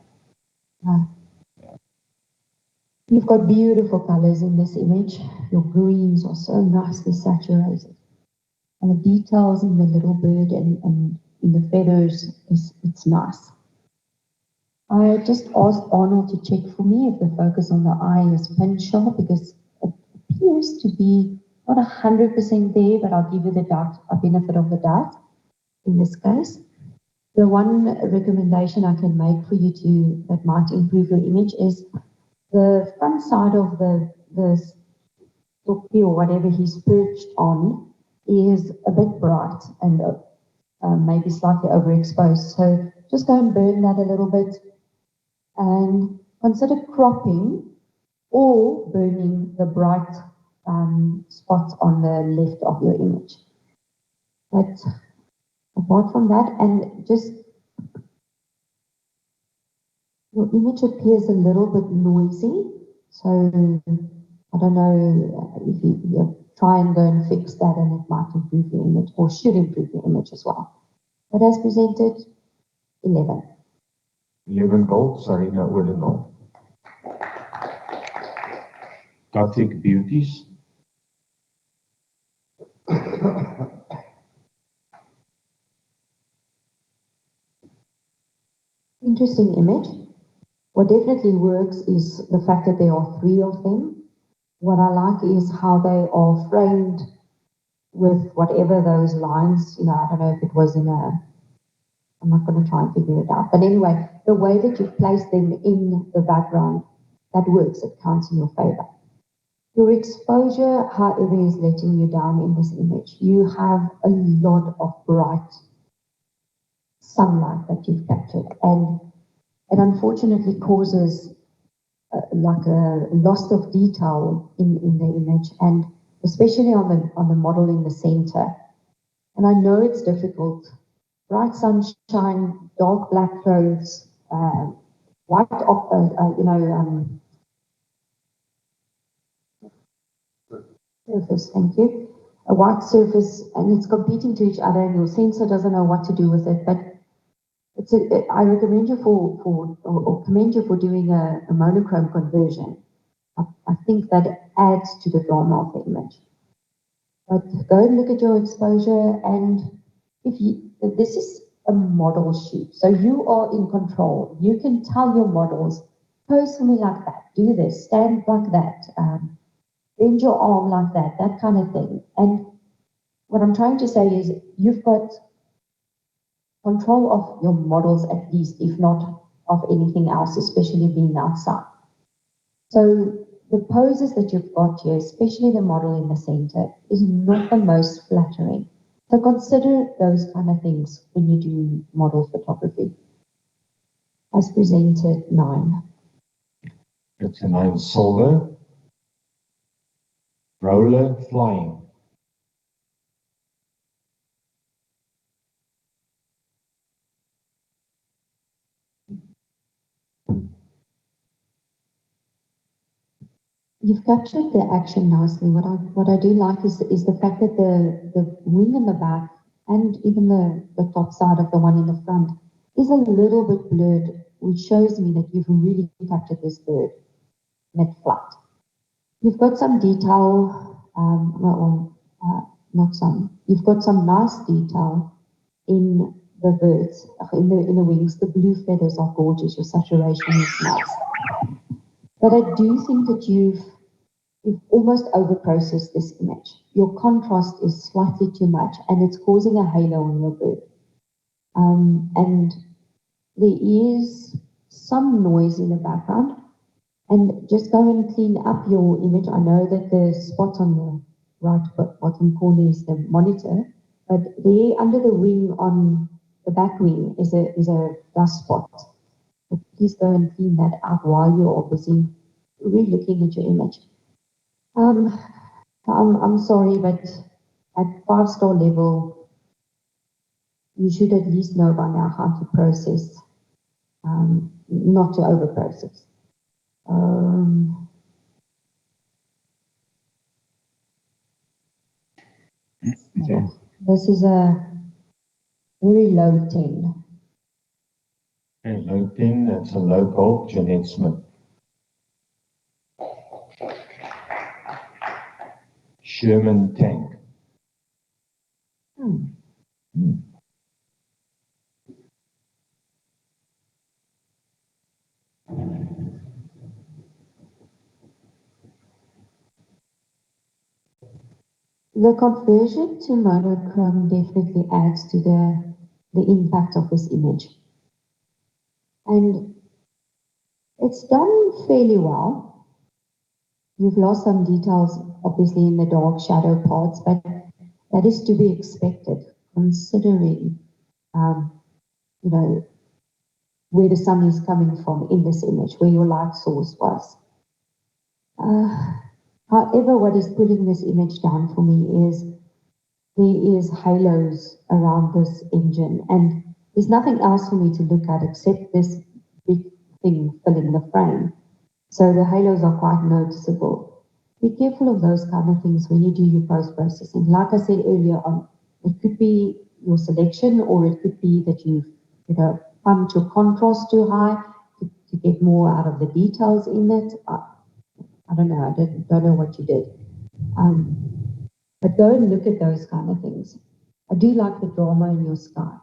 You've got beautiful colors in this image. Your greens are so nicely saturated. And the details in the little bird and in the feathers, it's nice. I just asked Arnold to check for me if the focus on the eye is pin sharp, because it appears to be not 100% there, but I'll give you the benefit of the doubt in this case. The one recommendation I can make for you that might improve your image is the front side of the stocky or whatever he's perched on is a bit bright and maybe slightly overexposed. So just go and burn that a little bit and consider cropping or burning the bright spots on the left of your image. But apart from that, and just your image appears a little bit noisy. So I don't know if you try and go and fix that, and it might improve the image, or should improve the image as well. But as presented, 11. 11 gold, Sarina Odendaal. Gothic Beauties. Interesting image. What definitely works is the fact that there are 3 of them. What I like is how they are framed with whatever those lines, I don't know if it was I'm not going to try and figure it out. But anyway, the way that you place them in the background, that works. It counts in your favor. Your exposure, however, is letting you down in this image. You have a lot of bright sunlight that you've captured, and it unfortunately causes like a loss of detail in the image, and especially on the model in the center. And I know it's difficult. Bright sunshine, dark black clothes, white, surface, thank you. A white surface, and it's competing to each other, and your sensor doesn't know what to do with it. But I recommend you or commend you for doing a monochrome conversion. I think that adds to the drama of the image. But go and look at your exposure, and if this is a model shoot, so you are in control. You can tell your models, pose for me like that, do this, stand like that, bend your arm like that, that kind of thing. And what I'm trying to say is you've got control of your models at least, if not of anything else, especially being outside. So the poses that you've got here, especially the model in the center, is not the most flattering. So consider those kind of things when you do model photography. As presented, 9. It's a 9 silver. Roller flying. You've captured the action nicely. What I do like is the fact that the wing and the back and even the top side of the one in the front is a little bit blurred, which shows me that you've really captured this bird mid-flight. You've got some detail, not some, you've got some nice detail in the birds, in the wings. The blue feathers are gorgeous, your saturation is nice. But I do think that you've almost over-processed this image. Your contrast is slightly too much and it's causing a halo on your bird. And there is some noise in the background. And just go and clean up your image. I know that the spot on the right bottom corner is the monitor, but there under the wing on the back wing is a dust spot. So please go and clean that up while you're busy re-looking at your image. I'm sorry, but at 5-star level, you should at least know by now how to process, not to over-process. Okay. This is a very low 10. Okay, low 10, that's a local, Jeanette Smith. Sherman tank. The conversion to monochrome definitely adds to the impact of this image. And it's done fairly well. You've lost some details, obviously, in the dark shadow parts, but that is to be expected, considering, you know, where the sun is coming from in this image, where your light source was. However, what is pulling this image down for me is there is halos around this engine, and there's nothing else for me to look at except this big thing filling the frame. So the halos are quite noticeable. Be careful of those kind of things when you do your post-processing. Like I said earlier on, it could be your selection, or it could be that you've, pumped your contrast too high to get more out of the details in it. I don't know. I don't know what you did. But go and look at those kind of things. I do like the drama in your sky.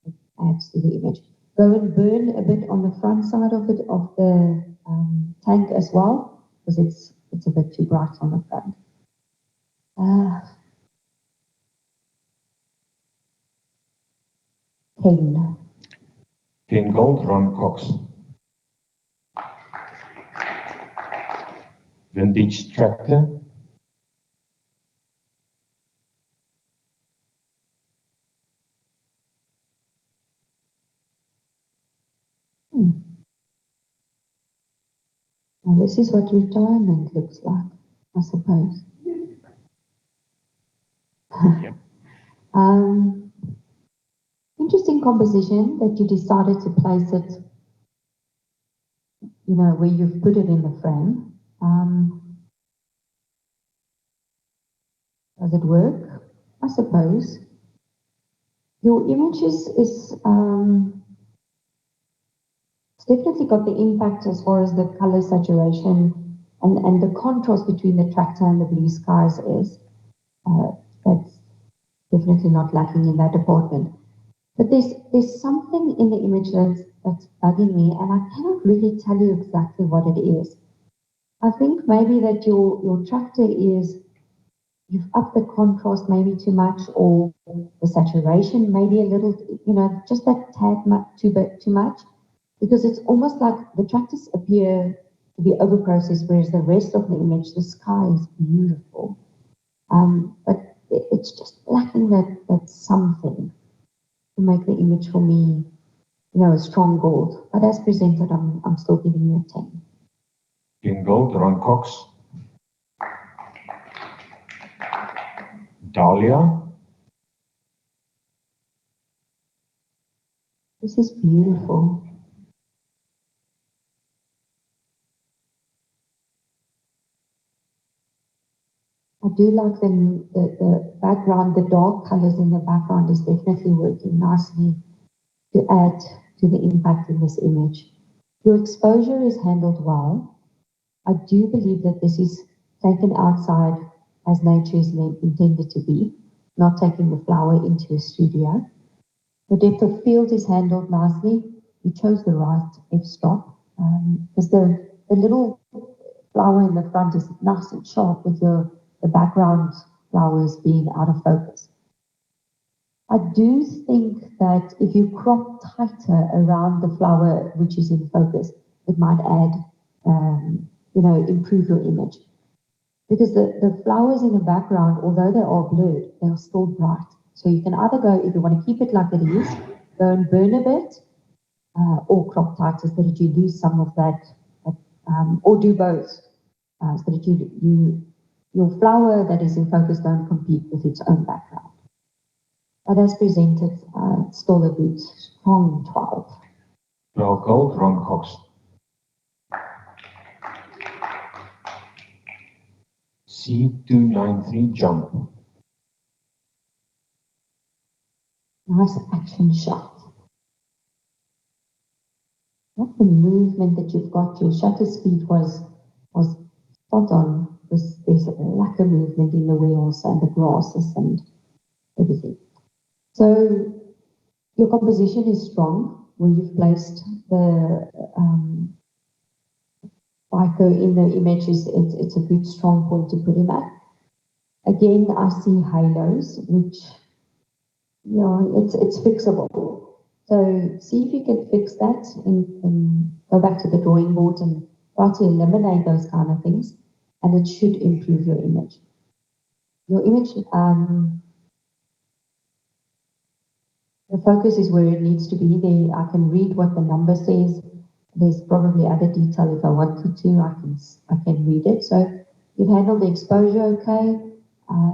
It adds to the image. Go and burn a bit on the front side of the tank as well, because it's a bit too bright on the front. 10. 10 gold, Ron Cox. Vintage tractor. Now this is what retirement looks like, I suppose. Yep. Interesting composition that you decided to place it, where you've put it in the frame. Does it work? I suppose. Your image is it's definitely got the impact as far as the color saturation and the contrast between the tractor and the blue skies is. That's definitely not lacking in that department. But there's something in the image that's bugging me, and I cannot really tell you exactly what it is. I think maybe that your tractor you've upped the contrast maybe too much, or the saturation maybe a little, just that tad too much, because it's almost like the tractors appear to be over-processed, whereas the rest of the image, the sky is beautiful. But it's just lacking that something to make the image for me, a strong gold. But as presented, I'm still giving you a 10. 10 gold, Ron Cox. Dahlia. This is beautiful. I do like the background, the dark colors in the background is definitely working nicely to add to the impact in this image. Your exposure is handled well. I do believe that this is taken outside as nature is intended to be, not taking the flower into a studio. The depth of field is handled nicely. You chose the right f-stop because the little flower in the front is nice and sharp with the background flowers being out of focus. I do think that if you crop tighter around the flower which is in focus, it might add, improve your image. Because the flowers in the background, although they are blurred, they are still bright. So you can either go, if you want to keep it like it is, go and burn a bit, or crop tighter so that you lose some of that, or do both, so that your flower that is in focus don't compete with its own background. But as presented, it's still a good, strong 12. 12 gold, Ron Cox. C293 jump. Nice action shot. Not the movement that you've got, your shutter speed was spot on. There's a lack of movement in the wheels and the grasses and everything. So your composition is strong where you've placed the biker in the image. It's a good strong point to put him at. Again, I see halos, which it's fixable. So see if you can fix that and go back to the drawing board and try to eliminate those kind of things, and it should improve your image. Your image, the focus is where it needs to be. There, I can read what the number says. There's probably other detail if I wanted to. I can read it. So you've handled the exposure okay.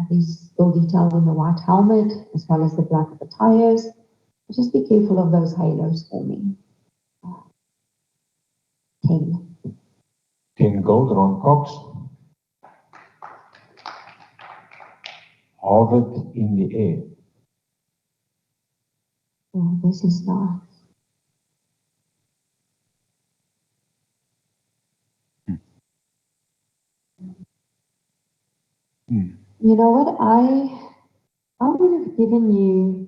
There's still detail in the white helmet as well as the black of the tires. Just be careful of those halos for me. 10. 10 gold, Ron Cox. Harvard in the air. Oh, this is nice. You know what? I would have given you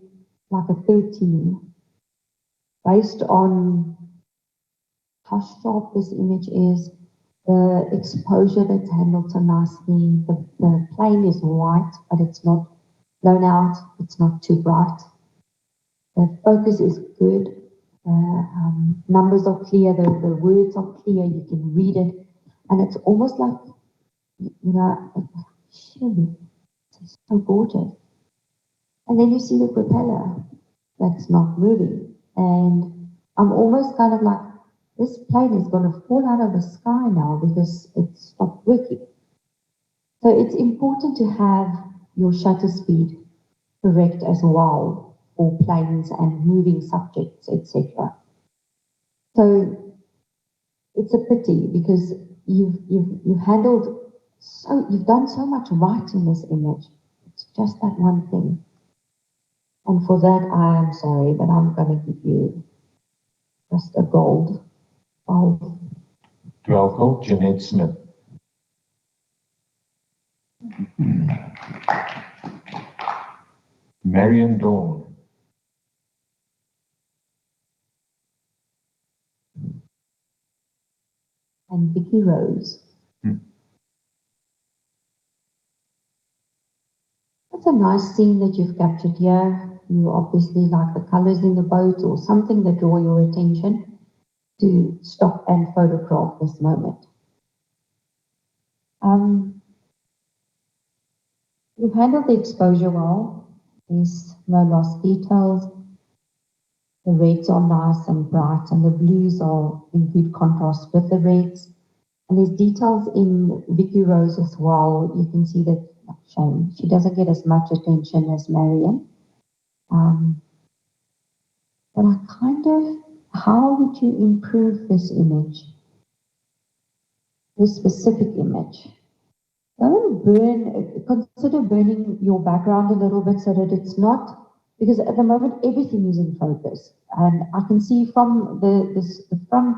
like a 13 based on how sharp this image is, the exposure that's handled so nicely. The plane is white, but it's not blown out. It's not too bright. The focus is good. Numbers are clear. The words are clear. You can read it. And it's almost like, it's so gorgeous. And then you see the propeller that's not moving. And I'm almost kind of like, this plane is going to fall out of the sky now because it stopped working. So it's important to have your shutter speed correct as well for planes and moving subjects, etc. So it's a pity because you've handled you've done so much right in this image. It's just that one thing. And for that, I am sorry, but I'm going to give you just a gold. 12 gold, Jeanette Smith. Marion Dawn. And Vicky Rose. That's a nice scene that you've captured here. You obviously like the colors in the boat or something that draw your attention to stop and photograph this moment. You've handled the exposure well. There's no lost details. The reds are nice and bright, and the blues are in good contrast with the reds. And there's details in Vicky Rose as well. You can see that, shame, she doesn't get as much attention as Marion. But how would you improve this image? This specific image? Go and burn, consider burning your background a little bit so that it's not, because at the moment everything is in focus. And I can see from the front,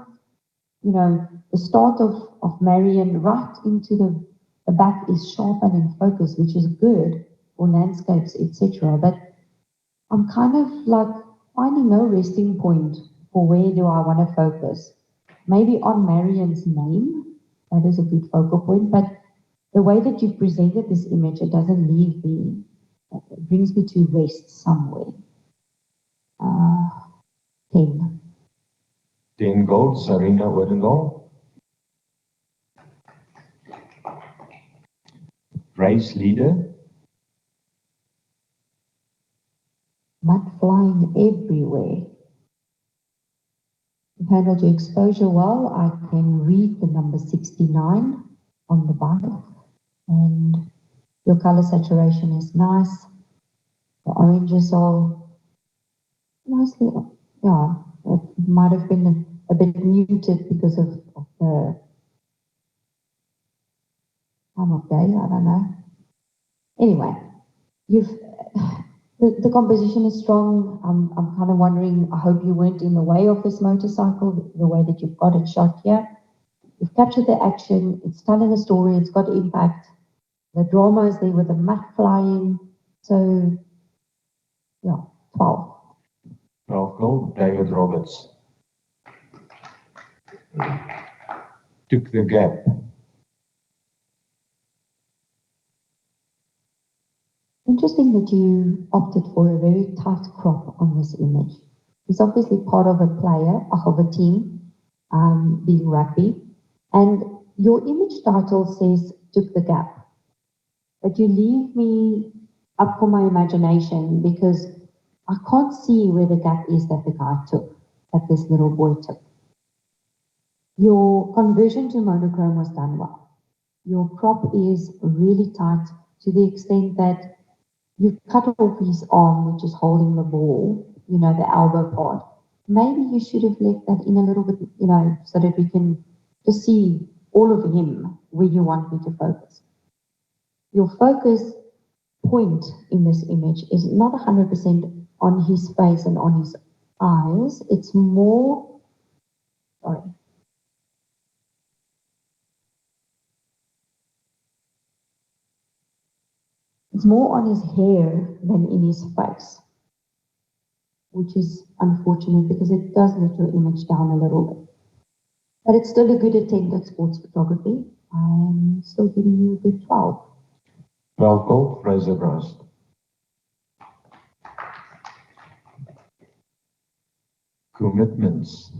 you know, the start of Marion right into the back is sharp and in focus, which is good for landscapes, etc. But I'm kind of like finding no resting point for where do I want to focus. Maybe on Marion's name, that is a good focal point, but the way that you've presented this image, it doesn't leave me, it brings me to rest somewhere. 10. 10 gold, Sarina Odendaal. Race leader, Mud flying everywhere. You've handled your exposure well. I can read the number 69 on the bike, and your color saturation is nice. The oranges are nicely, yeah, it might have been a bit muted because of the time of day, I don't know. Anyway, the composition is strong. I'm kind of wondering, I hope you weren't in the way of this motorcycle, the way that you've got it shot here. You've captured the action, it's telling a story, it's got impact. The drama is there with the mat flying. So, yeah, 12. 12 gold, David Roberts. Took the gap. Interesting that you opted for a very tight crop on this image. He's obviously part of a player, of a team, being rugby. And your image title says, took the gap. But you leave me up for my imagination because I can't see where the gap is that the guy took, that this little boy took. Your conversion to monochrome was done well. Your crop is really tight to the extent that you've cut off his arm, which is holding the ball, you know, the elbow part. Maybe you should have left that in a little bit, you know, so that we can just see all of him where you want me to focus. Your focus point in this image is not 100% on his face and on his eyes. It's more, sorry. It's more on his hair than in his face, which is unfortunate because it does let your image down a little bit. But it's still a good attempt at sports photography. I'm still giving you a good 12. 12 gold, Fraser Bruce. Commitments.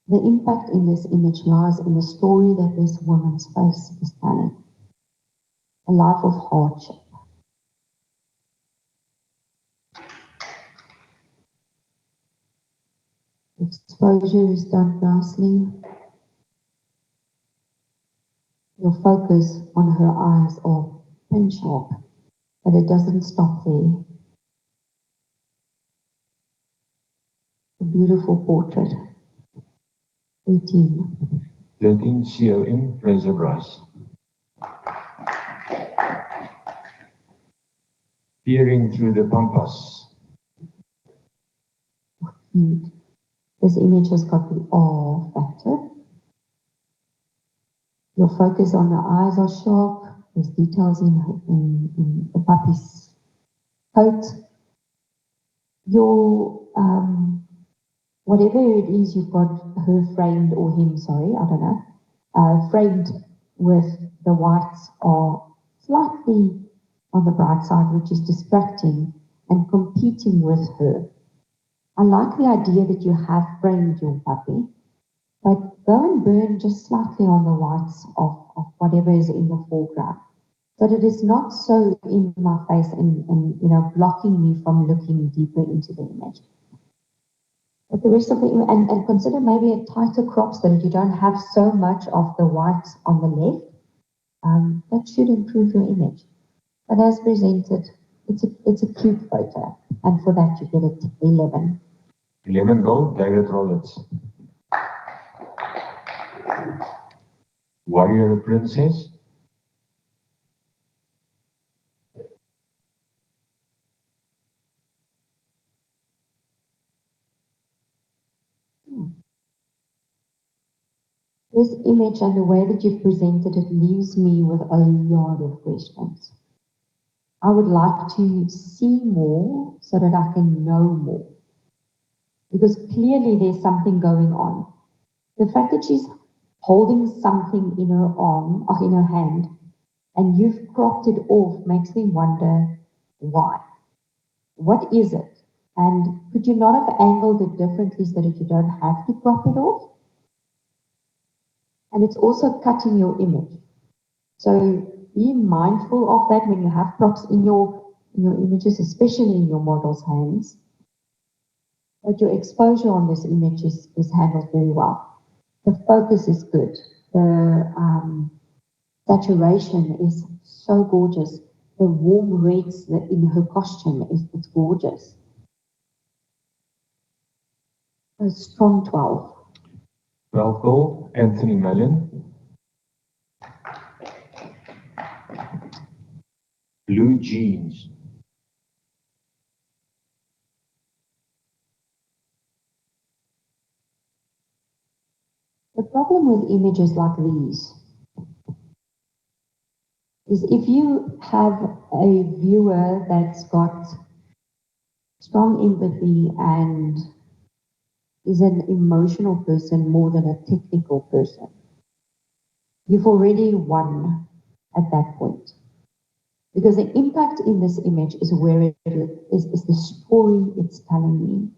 The impact in this image lies in the story that this woman's face is telling. A life of hardship. Exposure is done nicely. Your focus on her eyes are pin sharp, but it doesn't stop there. A beautiful portrait. 18. 13 COM, Fraser Bruce. Peering through the pampas. Cute. This image has got the awe factor. Your focus on the eyes are sharp. There's details in the puppy's coat. Your, whatever it is you've got her framed, or him, sorry, I don't know, framed with the whites are slightly on the bright side, which is distracting and competing with her. I like the idea that you have framed your puppy, but go and burn just slightly on the whites of whatever is in the foreground, so that it's not so in my face and you know, blocking me from looking deeper into the image. But the rest of the image, and consider maybe a tighter crop so that you don't have so much of the white on the left. That should improve your image. But as presented, it's a cute photo, and for that you get it 11. 11 gold, David Roberts. Warrior princess. This image and the way that you've presented it leaves me with a lot of questions. I would like to see more so that I can know more. Because clearly there's something going on. The fact that she's holding something in her arm or in her hand and you've cropped it off makes me wonder why. What is it? And could you not have angled it differently so that you don't have to crop it off? And it's also cutting your image. So be mindful of that when you have props in your images, especially in your model's hands. But your exposure on this image is handled very well. The focus is good. The saturation is so gorgeous. The warm reds that in her costume it's gorgeous. A strong 12. 12 gold, Anthony Mellon. Blue jeans. The problem with images like these is if you have a viewer that's got strong empathy and is an emotional person more than a technical person, you've already won at that point. Because the impact in this image is where it is the story it's telling me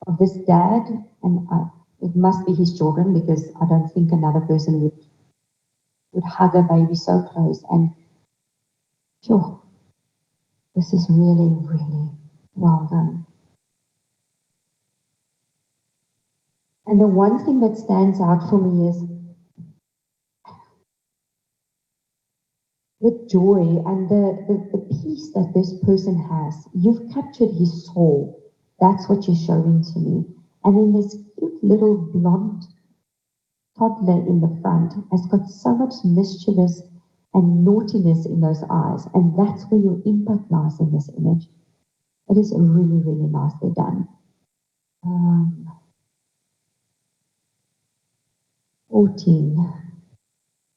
of this dad, and it must be his children because I don't think another person would hug a baby so close. And sure, this is really, really well done. And the one thing that stands out for me is the joy and the peace that this person has. You've captured his soul. That's what you're showing to me. And then this cute little blonde toddler in the front has got so much mischievous and naughtiness in those eyes. And that's where your impact lies in this image. It is really, really nicely done. 14.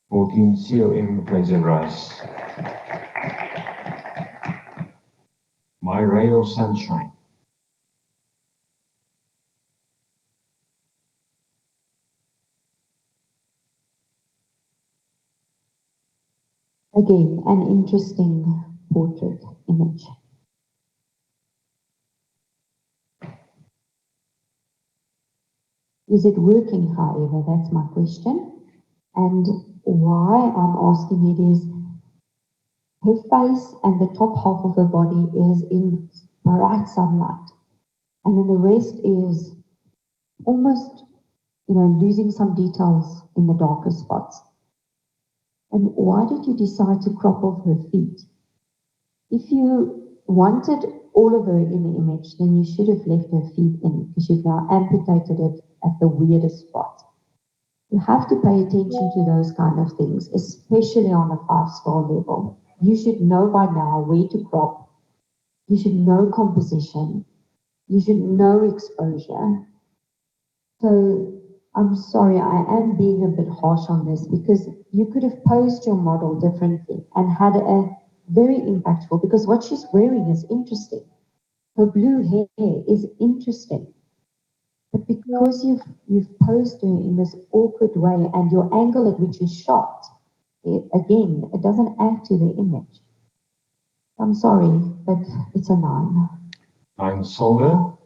14 COM Fraser Rice. My Ray of Sunshine. Again, an interesting portrait image. Is it working, however? That's my question. And why I'm asking it is her face and the top half of her body is in bright sunlight. And then the rest is almost, losing some details in the darker spots. And why did you decide to crop off her feet? If you wanted all of her in the image, then you should have left her feet in because you've now amputated it at the weirdest spot. You have to pay attention to those kind of things, especially on a 5-star level. You should know by now where to crop. You should know composition. You should know exposure. So I'm sorry, I am being a bit harsh on this because you could have posed your model differently and had a very impactful, because what she's wearing is interesting. Her blue hair is interesting. But because you've posed her in this awkward way and your angle at which you shot, it doesn't add to the image. I'm sorry, but it's a 9. 9 silver.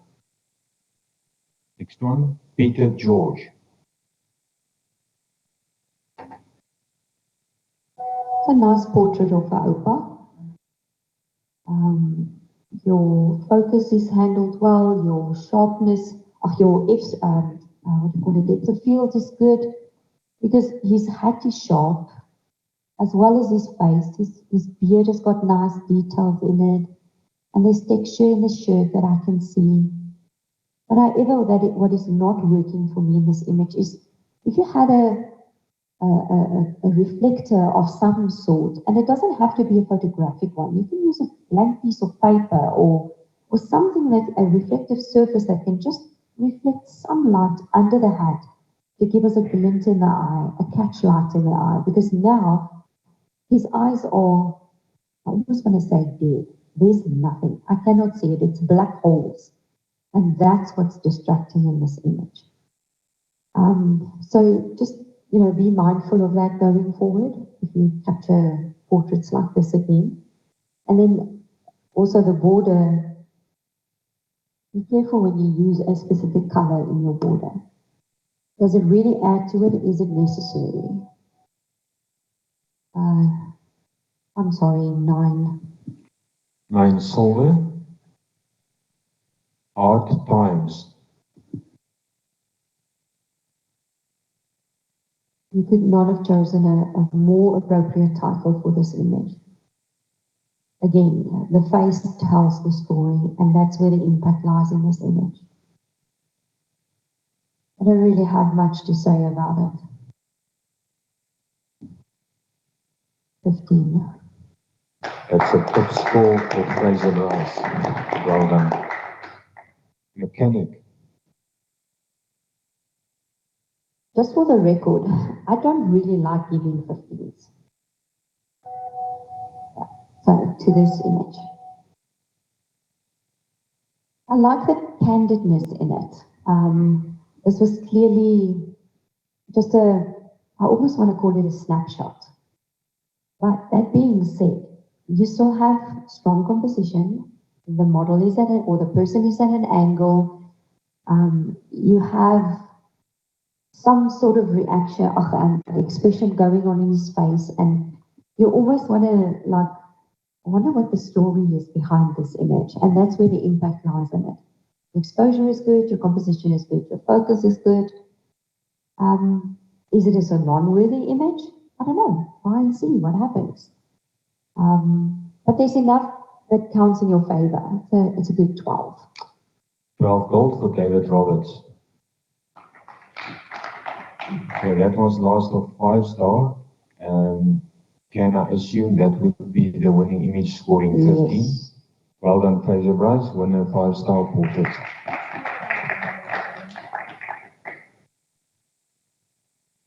Next one, Peter George. It's a nice portrait of her Opa. Your focus is handled well, your sharpness, your depth of field is good, because his hat is sharp, as well as his face. His beard has got nice details in it, and there's texture in the shirt that I can see. But however, what is not working for me in this image is if you had a a reflector of some sort, and it doesn't have to be a photographic one. You can use a blank piece of paper or something like a reflective surface that can just reflect some light under the hat to give us a glint in the eye, a catch light in the eye, because now his eyes are, I almost want to say dead. There's nothing. I cannot see it. It's black holes. And that's what's distracting in this image. So just, be mindful of that going forward if you capture portraits like this again. And then also the border, be careful when you use a specific color in your border. Does it really add to it? Is it necessary? I'm sorry, 9. 9 silver. Hard times. You could not have chosen a more appropriate title for this image. Again, the face tells the story, and that's where the impact lies in this image. I don't really have much to say about it. 15. That's a top score for Fraser Rice. Well done. Mechanic. Just for the record, I don't really like giving 15s. So, to this image. I like the candidness in it. This was clearly just I almost want to call it a snapshot. But that being said, you still have strong composition. The model is or the person is at an angle. You have some sort of reaction, expression going on in his face, and you almost want to I wonder what the story is behind this image, and that's where the impact lies in it. Your exposure is good, your composition is good, your focus is good. Is it a salon-worthy image? I don't know. Try and see what happens. But there's enough that counts in your favor. It's a good 12. 12 gold for David Roberts. Okay, that was last of 5-star. Can I assume that would be the winning image scoring 15? Yes. Well done, Fraser Bryce, winner 5-star portrait.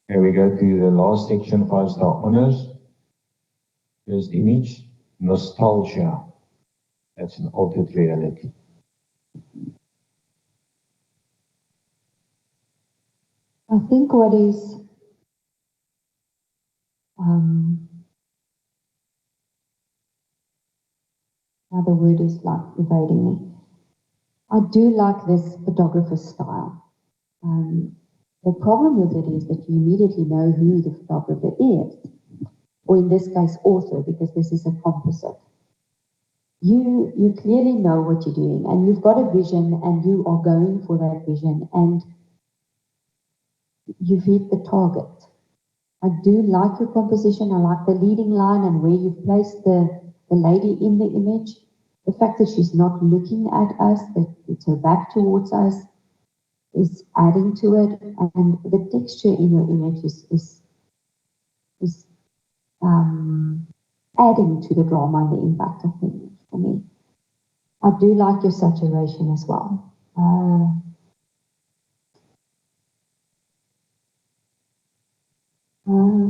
Here we go to the last section, 5-star honors. First image, nostalgia. That's an altered reality. I think what is now the word is evading me. I do like this photographer's style. The problem with it is that you immediately know who the photographer is, or in this case, author, because this is a composite. You clearly know what you're doing, and you've got a vision, and you are going for that vision, and you've hit the target. I do like your composition. I like the leading line and where you've placed the lady in the image. The fact that she's not looking at us, that it's her back towards us, is adding to it. And the texture in your image is adding to the drama and the impact of the image for me. I do like your saturation as well.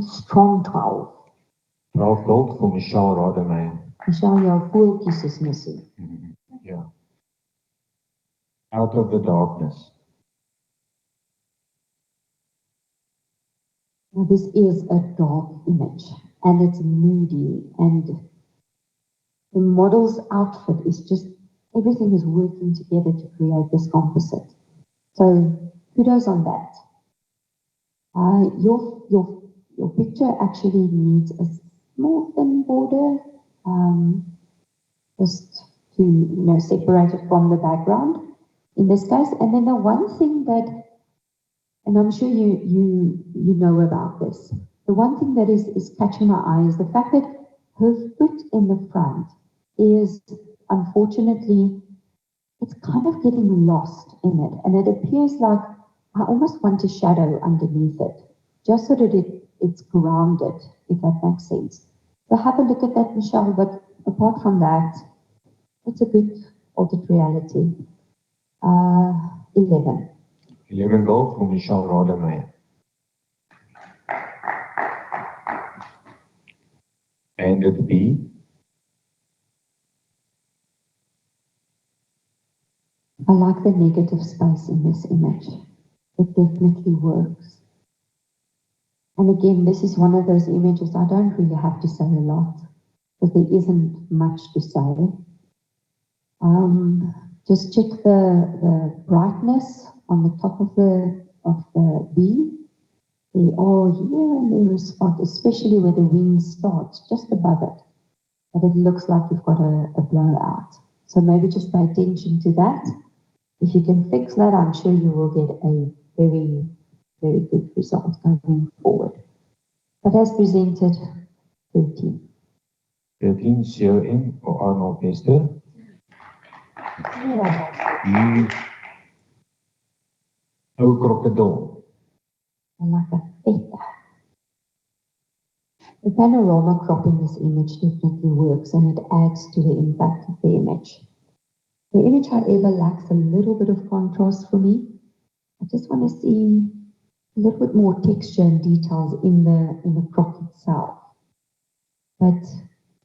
Strong 12. 12 gold for Michelle Rademeyer. Michelle, jou voeltjies is missing. Yeah. Out of the darkness. Now, this is a dark image, and it's moody, and the model's outfit is just, everything is working together to create this composite. So, kudos on that. Your picture actually needs a small thin border, just to separate it from the background in this case. And then the one thing that, and I'm sure you know about this, the one thing that is catching my eye is the fact that her foot in the front is, unfortunately, it's kind of getting lost in it, and it appears like I almost want a shadow underneath it, just so that it's grounded, if that makes sense. So have a look at that, Michelle, but apart from that, it's a good altered reality. 11. 11 gold for Michelle Rodemeyer. And it B. I like the negative space in this image. It definitely works. And again, this is one of those images I don't really have to say a lot, because there isn't much to say. Just check the brightness on the top of the B. There are here and there a spot, especially where the wing starts, just above it. But it looks like you've got a blowout. So maybe just pay attention to that. If you can fix that, I'm sure you will get a very, very good result going forward. But as presented, 13. 13 COM for Arnold Bester. Ou krokodil. I like that better. The panorama crop in this image definitely works and it adds to the impact of the image. The image, however, lacks a little bit of contrast for me. I just want to see a little bit more texture and details in the crop itself. But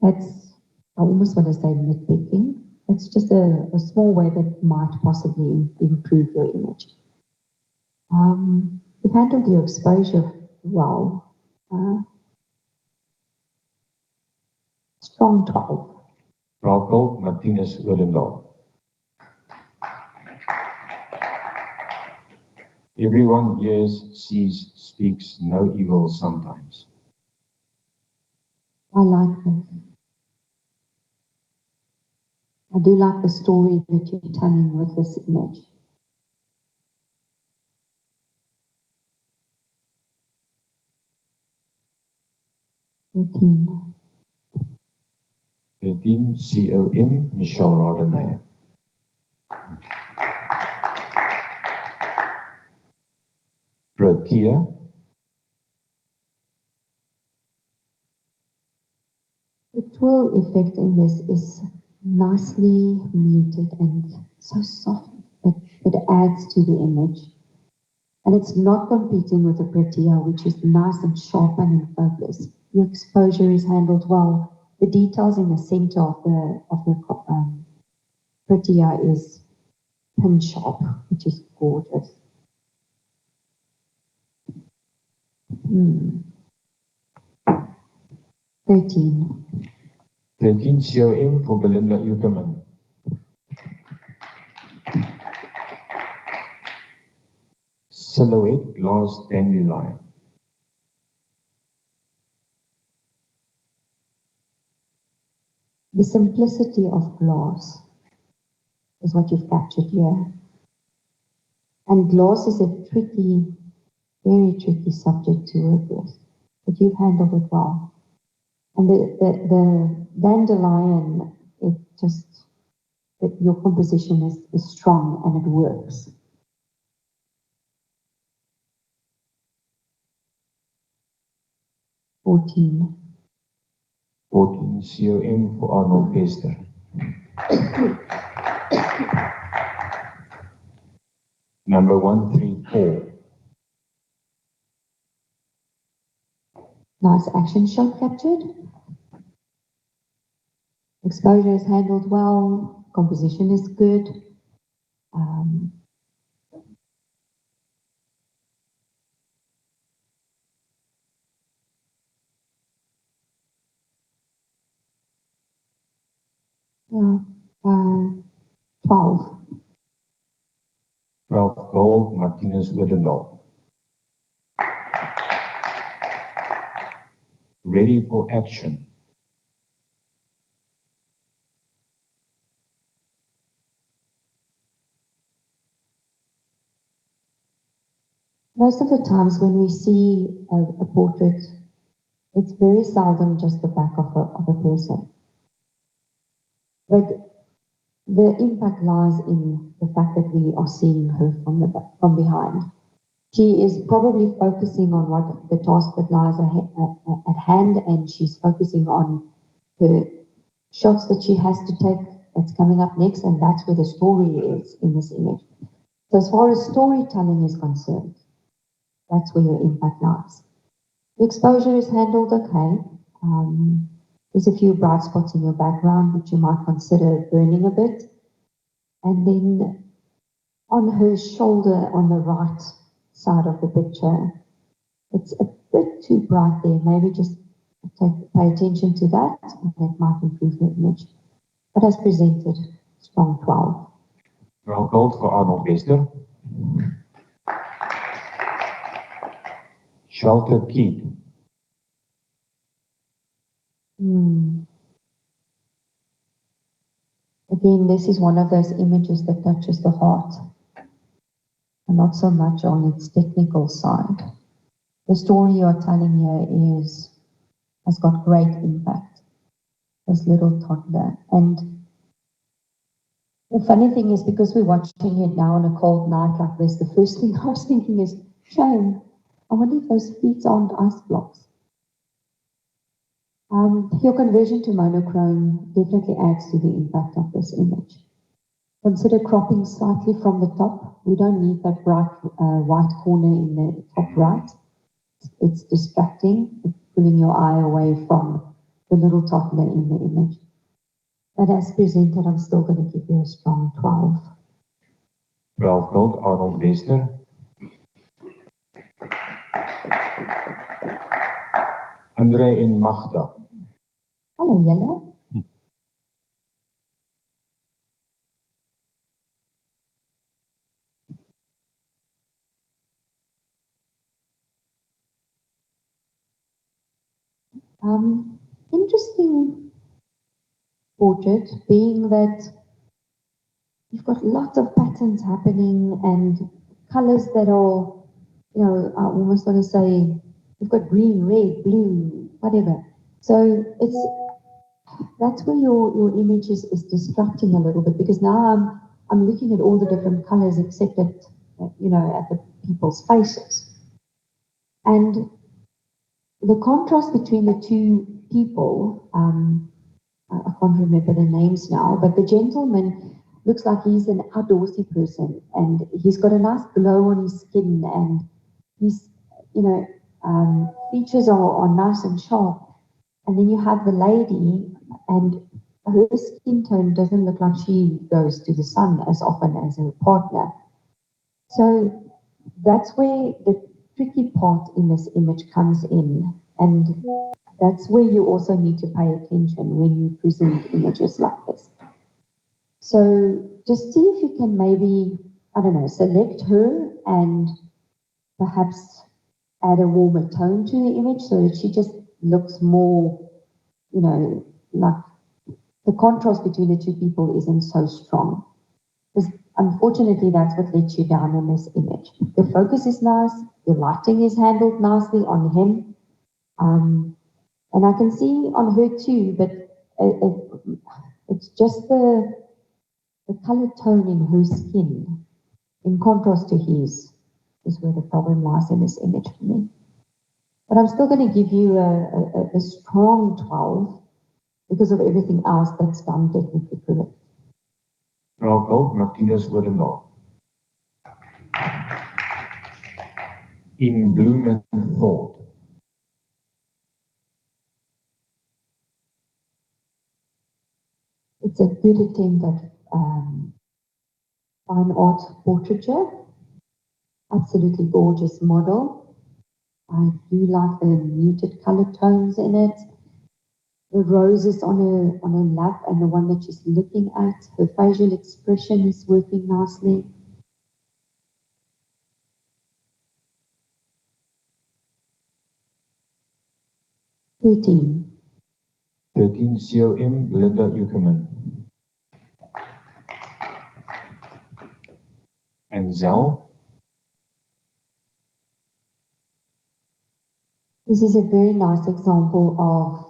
that's, I almost want to say nitpicking. It's just a small way that might possibly improve your image. You've handled your exposure well. Strong 12. Rakel Martinez Odendaal. Everyone hears, sees, speaks no evil sometimes. I like this. I do like the story that you're telling with this image. Thirteen. 13 COM Michelle Rodemeyer. Protea. The twirl effect in this is nicely muted and so soft that it adds to the image. And it's not competing with the Protea, which is nice and sharp and in focus. Your exposure is handled well. The details in the center of the Protea is pin sharp, which is gorgeous. 13. 13 COM for Belinda Uterman. Silhouette glass dandelion. The simplicity of glass is what you've captured here. And glass is a tricky, very tricky subject to work with, but you've handled it well. And the dandelion, your composition is strong and it works. Fourteen. 14 COM for Arnold Bester. Number 134. Nice action shot captured. Exposure is handled well. Composition is good. Yeah, 12. 12 gold Martinez Odendaal. Ready for action. Most of the times when we see a portrait, it's very seldom just the back of a person. But the impact lies in the fact that we are seeing her from behind. She is probably focusing on what the task that lies at hand, and she's focusing on her shots that she has to take that's coming up next, and that's where the story is in this image. So as far as storytelling is concerned, that's where your impact lies. The exposure is handled okay. There's a few bright spots in your background which you might consider burning a bit. And then on her shoulder on the right side of the picture, it's a bit too bright there. Maybe just pay attention to that, and that might improve the image. But as presented, strong 12. Well, gold for Arnold Wester. Shelter Keep. Again, this is one of those images that touches the heart, and not so much on its technical side. The story you're telling here has got great impact. This little toddler. And the funny thing is, because we're watching it now on a cold night like this, the first thing I was thinking is, shame, I wonder if those feet aren't ice blocks. Your conversion to monochrome definitely adds to the impact of this image. Consider cropping slightly from the top. We don't need that bright white corner in the top right. It's distracting, it's pulling your eye away from the little toddler in the image. But as presented, I'm still going to give you a strong 12. 12 gold, Arnold Wester. Andre en Magda. Hallo julle. Interesting portrait, being that you've got lots of patterns happening and colors that are, I almost want to say, you've got green, red, blue, whatever. So that's where your image is distracting a little bit, because now I'm looking at all the different colors except at the people's faces. And the contrast between the two people, I can't remember the names now, but the gentleman looks like he's an outdoorsy person, and he's got a nice glow on his skin, and his, features are nice and sharp. And then you have the lady, and her skin tone doesn't look like she goes to the sun as often as her partner. So that's where the tricky part in this image comes in, and that's where you also need to pay attention when you present images like this. So just see if you can maybe, select her and perhaps add a warmer tone to the image so that she just looks more, like the contrast between the two people isn't so strong. Because unfortunately, that's what lets you down in this image. The focus is nice, the lighting is handled nicely on him. And I can see on her too, but it's just the color tone in her skin, in contrast to his, is where the problem lies in this image for me. But I'm still going to give you a strong 12 because of everything else that's done technically correct. Well, gold, Martinez Wittendal. In Bloom and Thought. It's a good attempt at fine art portraiture. Absolutely gorgeous model. I do like the muted color tones in it. The roses on her lap and the one that she's looking at. Her facial expression is working nicely. Thirteen, COM, Linda Uckerman. And Zell. This is a very nice example of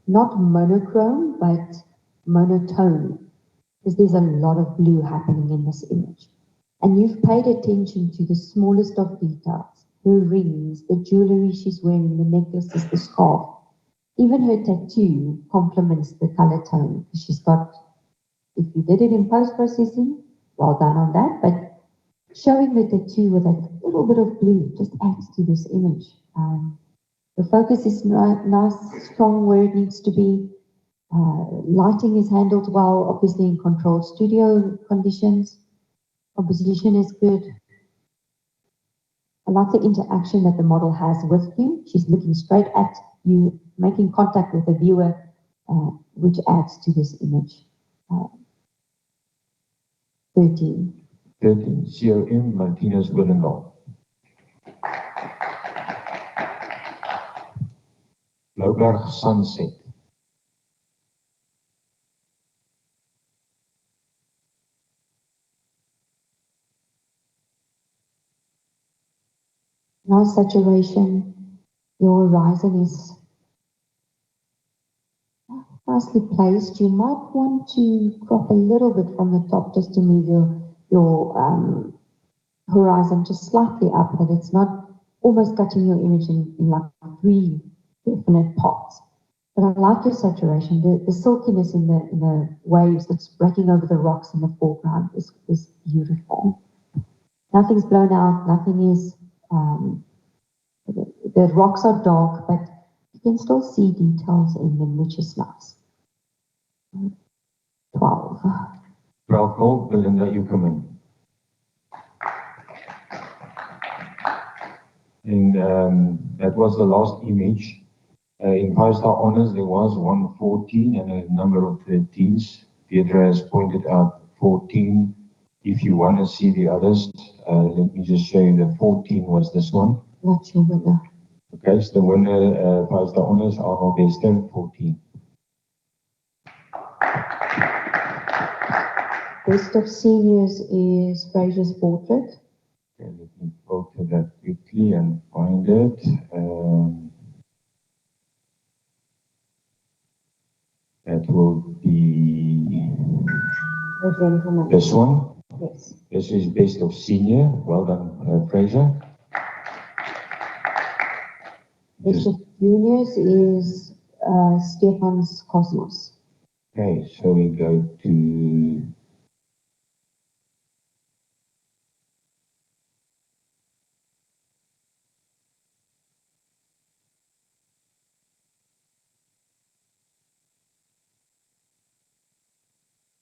not monochrome, but monotone, because there's a lot of blue happening in this image. And you've paid attention to the smallest of details. Her rings, the jewelry she's wearing, the necklaces, the scarf. Even her tattoo complements the color tone. She's got, if you did it in post-processing, well done on that, but showing the tattoo with a little bit of blue just adds to this image. The focus is nice, strong where it needs to be. Lighting is handled well, obviously in controlled studio conditions. Composition is good. I like the interaction that the model has with you. She's looking straight at you, making contact with the viewer, which adds to this image. 13. 13, COM Martinez Willendal. Blouberg Sunset. Now saturation, your horizon is nicely placed. You might want to crop a little bit from the top just to move your horizon just slightly up, that it's not almost cutting your image in like 3 definite parts. But I like your saturation. The silkiness in the waves that's breaking over the rocks in the foreground is beautiful. Nothing's blown out, nothing is, the rocks are dark, but you can still see details in them, which is nice. 12. 12 gold, Belinda, you come in. And that was the last image. In 5-star honors, there was 114 and a number of 13s. Petra has pointed out 14. If you want to see the others, let me just show you that 14 was this one. That's your winner. Okay, so the winner, 5-star honors, Arnold Bester, 14. Best of seniors is Fraser's portrait. Okay, let me go to that quickly and find it. That will be this one. Yes. This is best of senior. Well done, Fraser. Best of juniors is Stefan's Cosmos. Okay, so we go to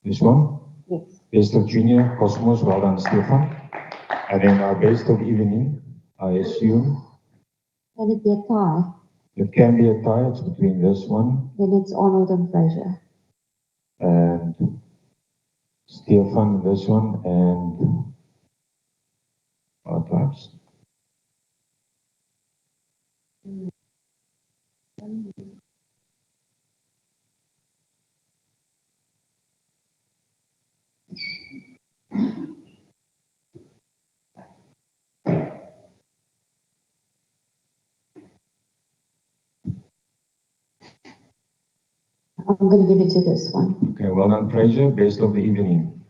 this one. Yes. Best of junior, Cosmos. Well done, Stefan. And then our best of evening, I assume. Can it be a tie? It can be a tie. It's between this one Then it's Arnold and Fraser. and Stefan, this one, and our types. I'm going to give it to this one. Okay, well done, Fraser. Best of the evening.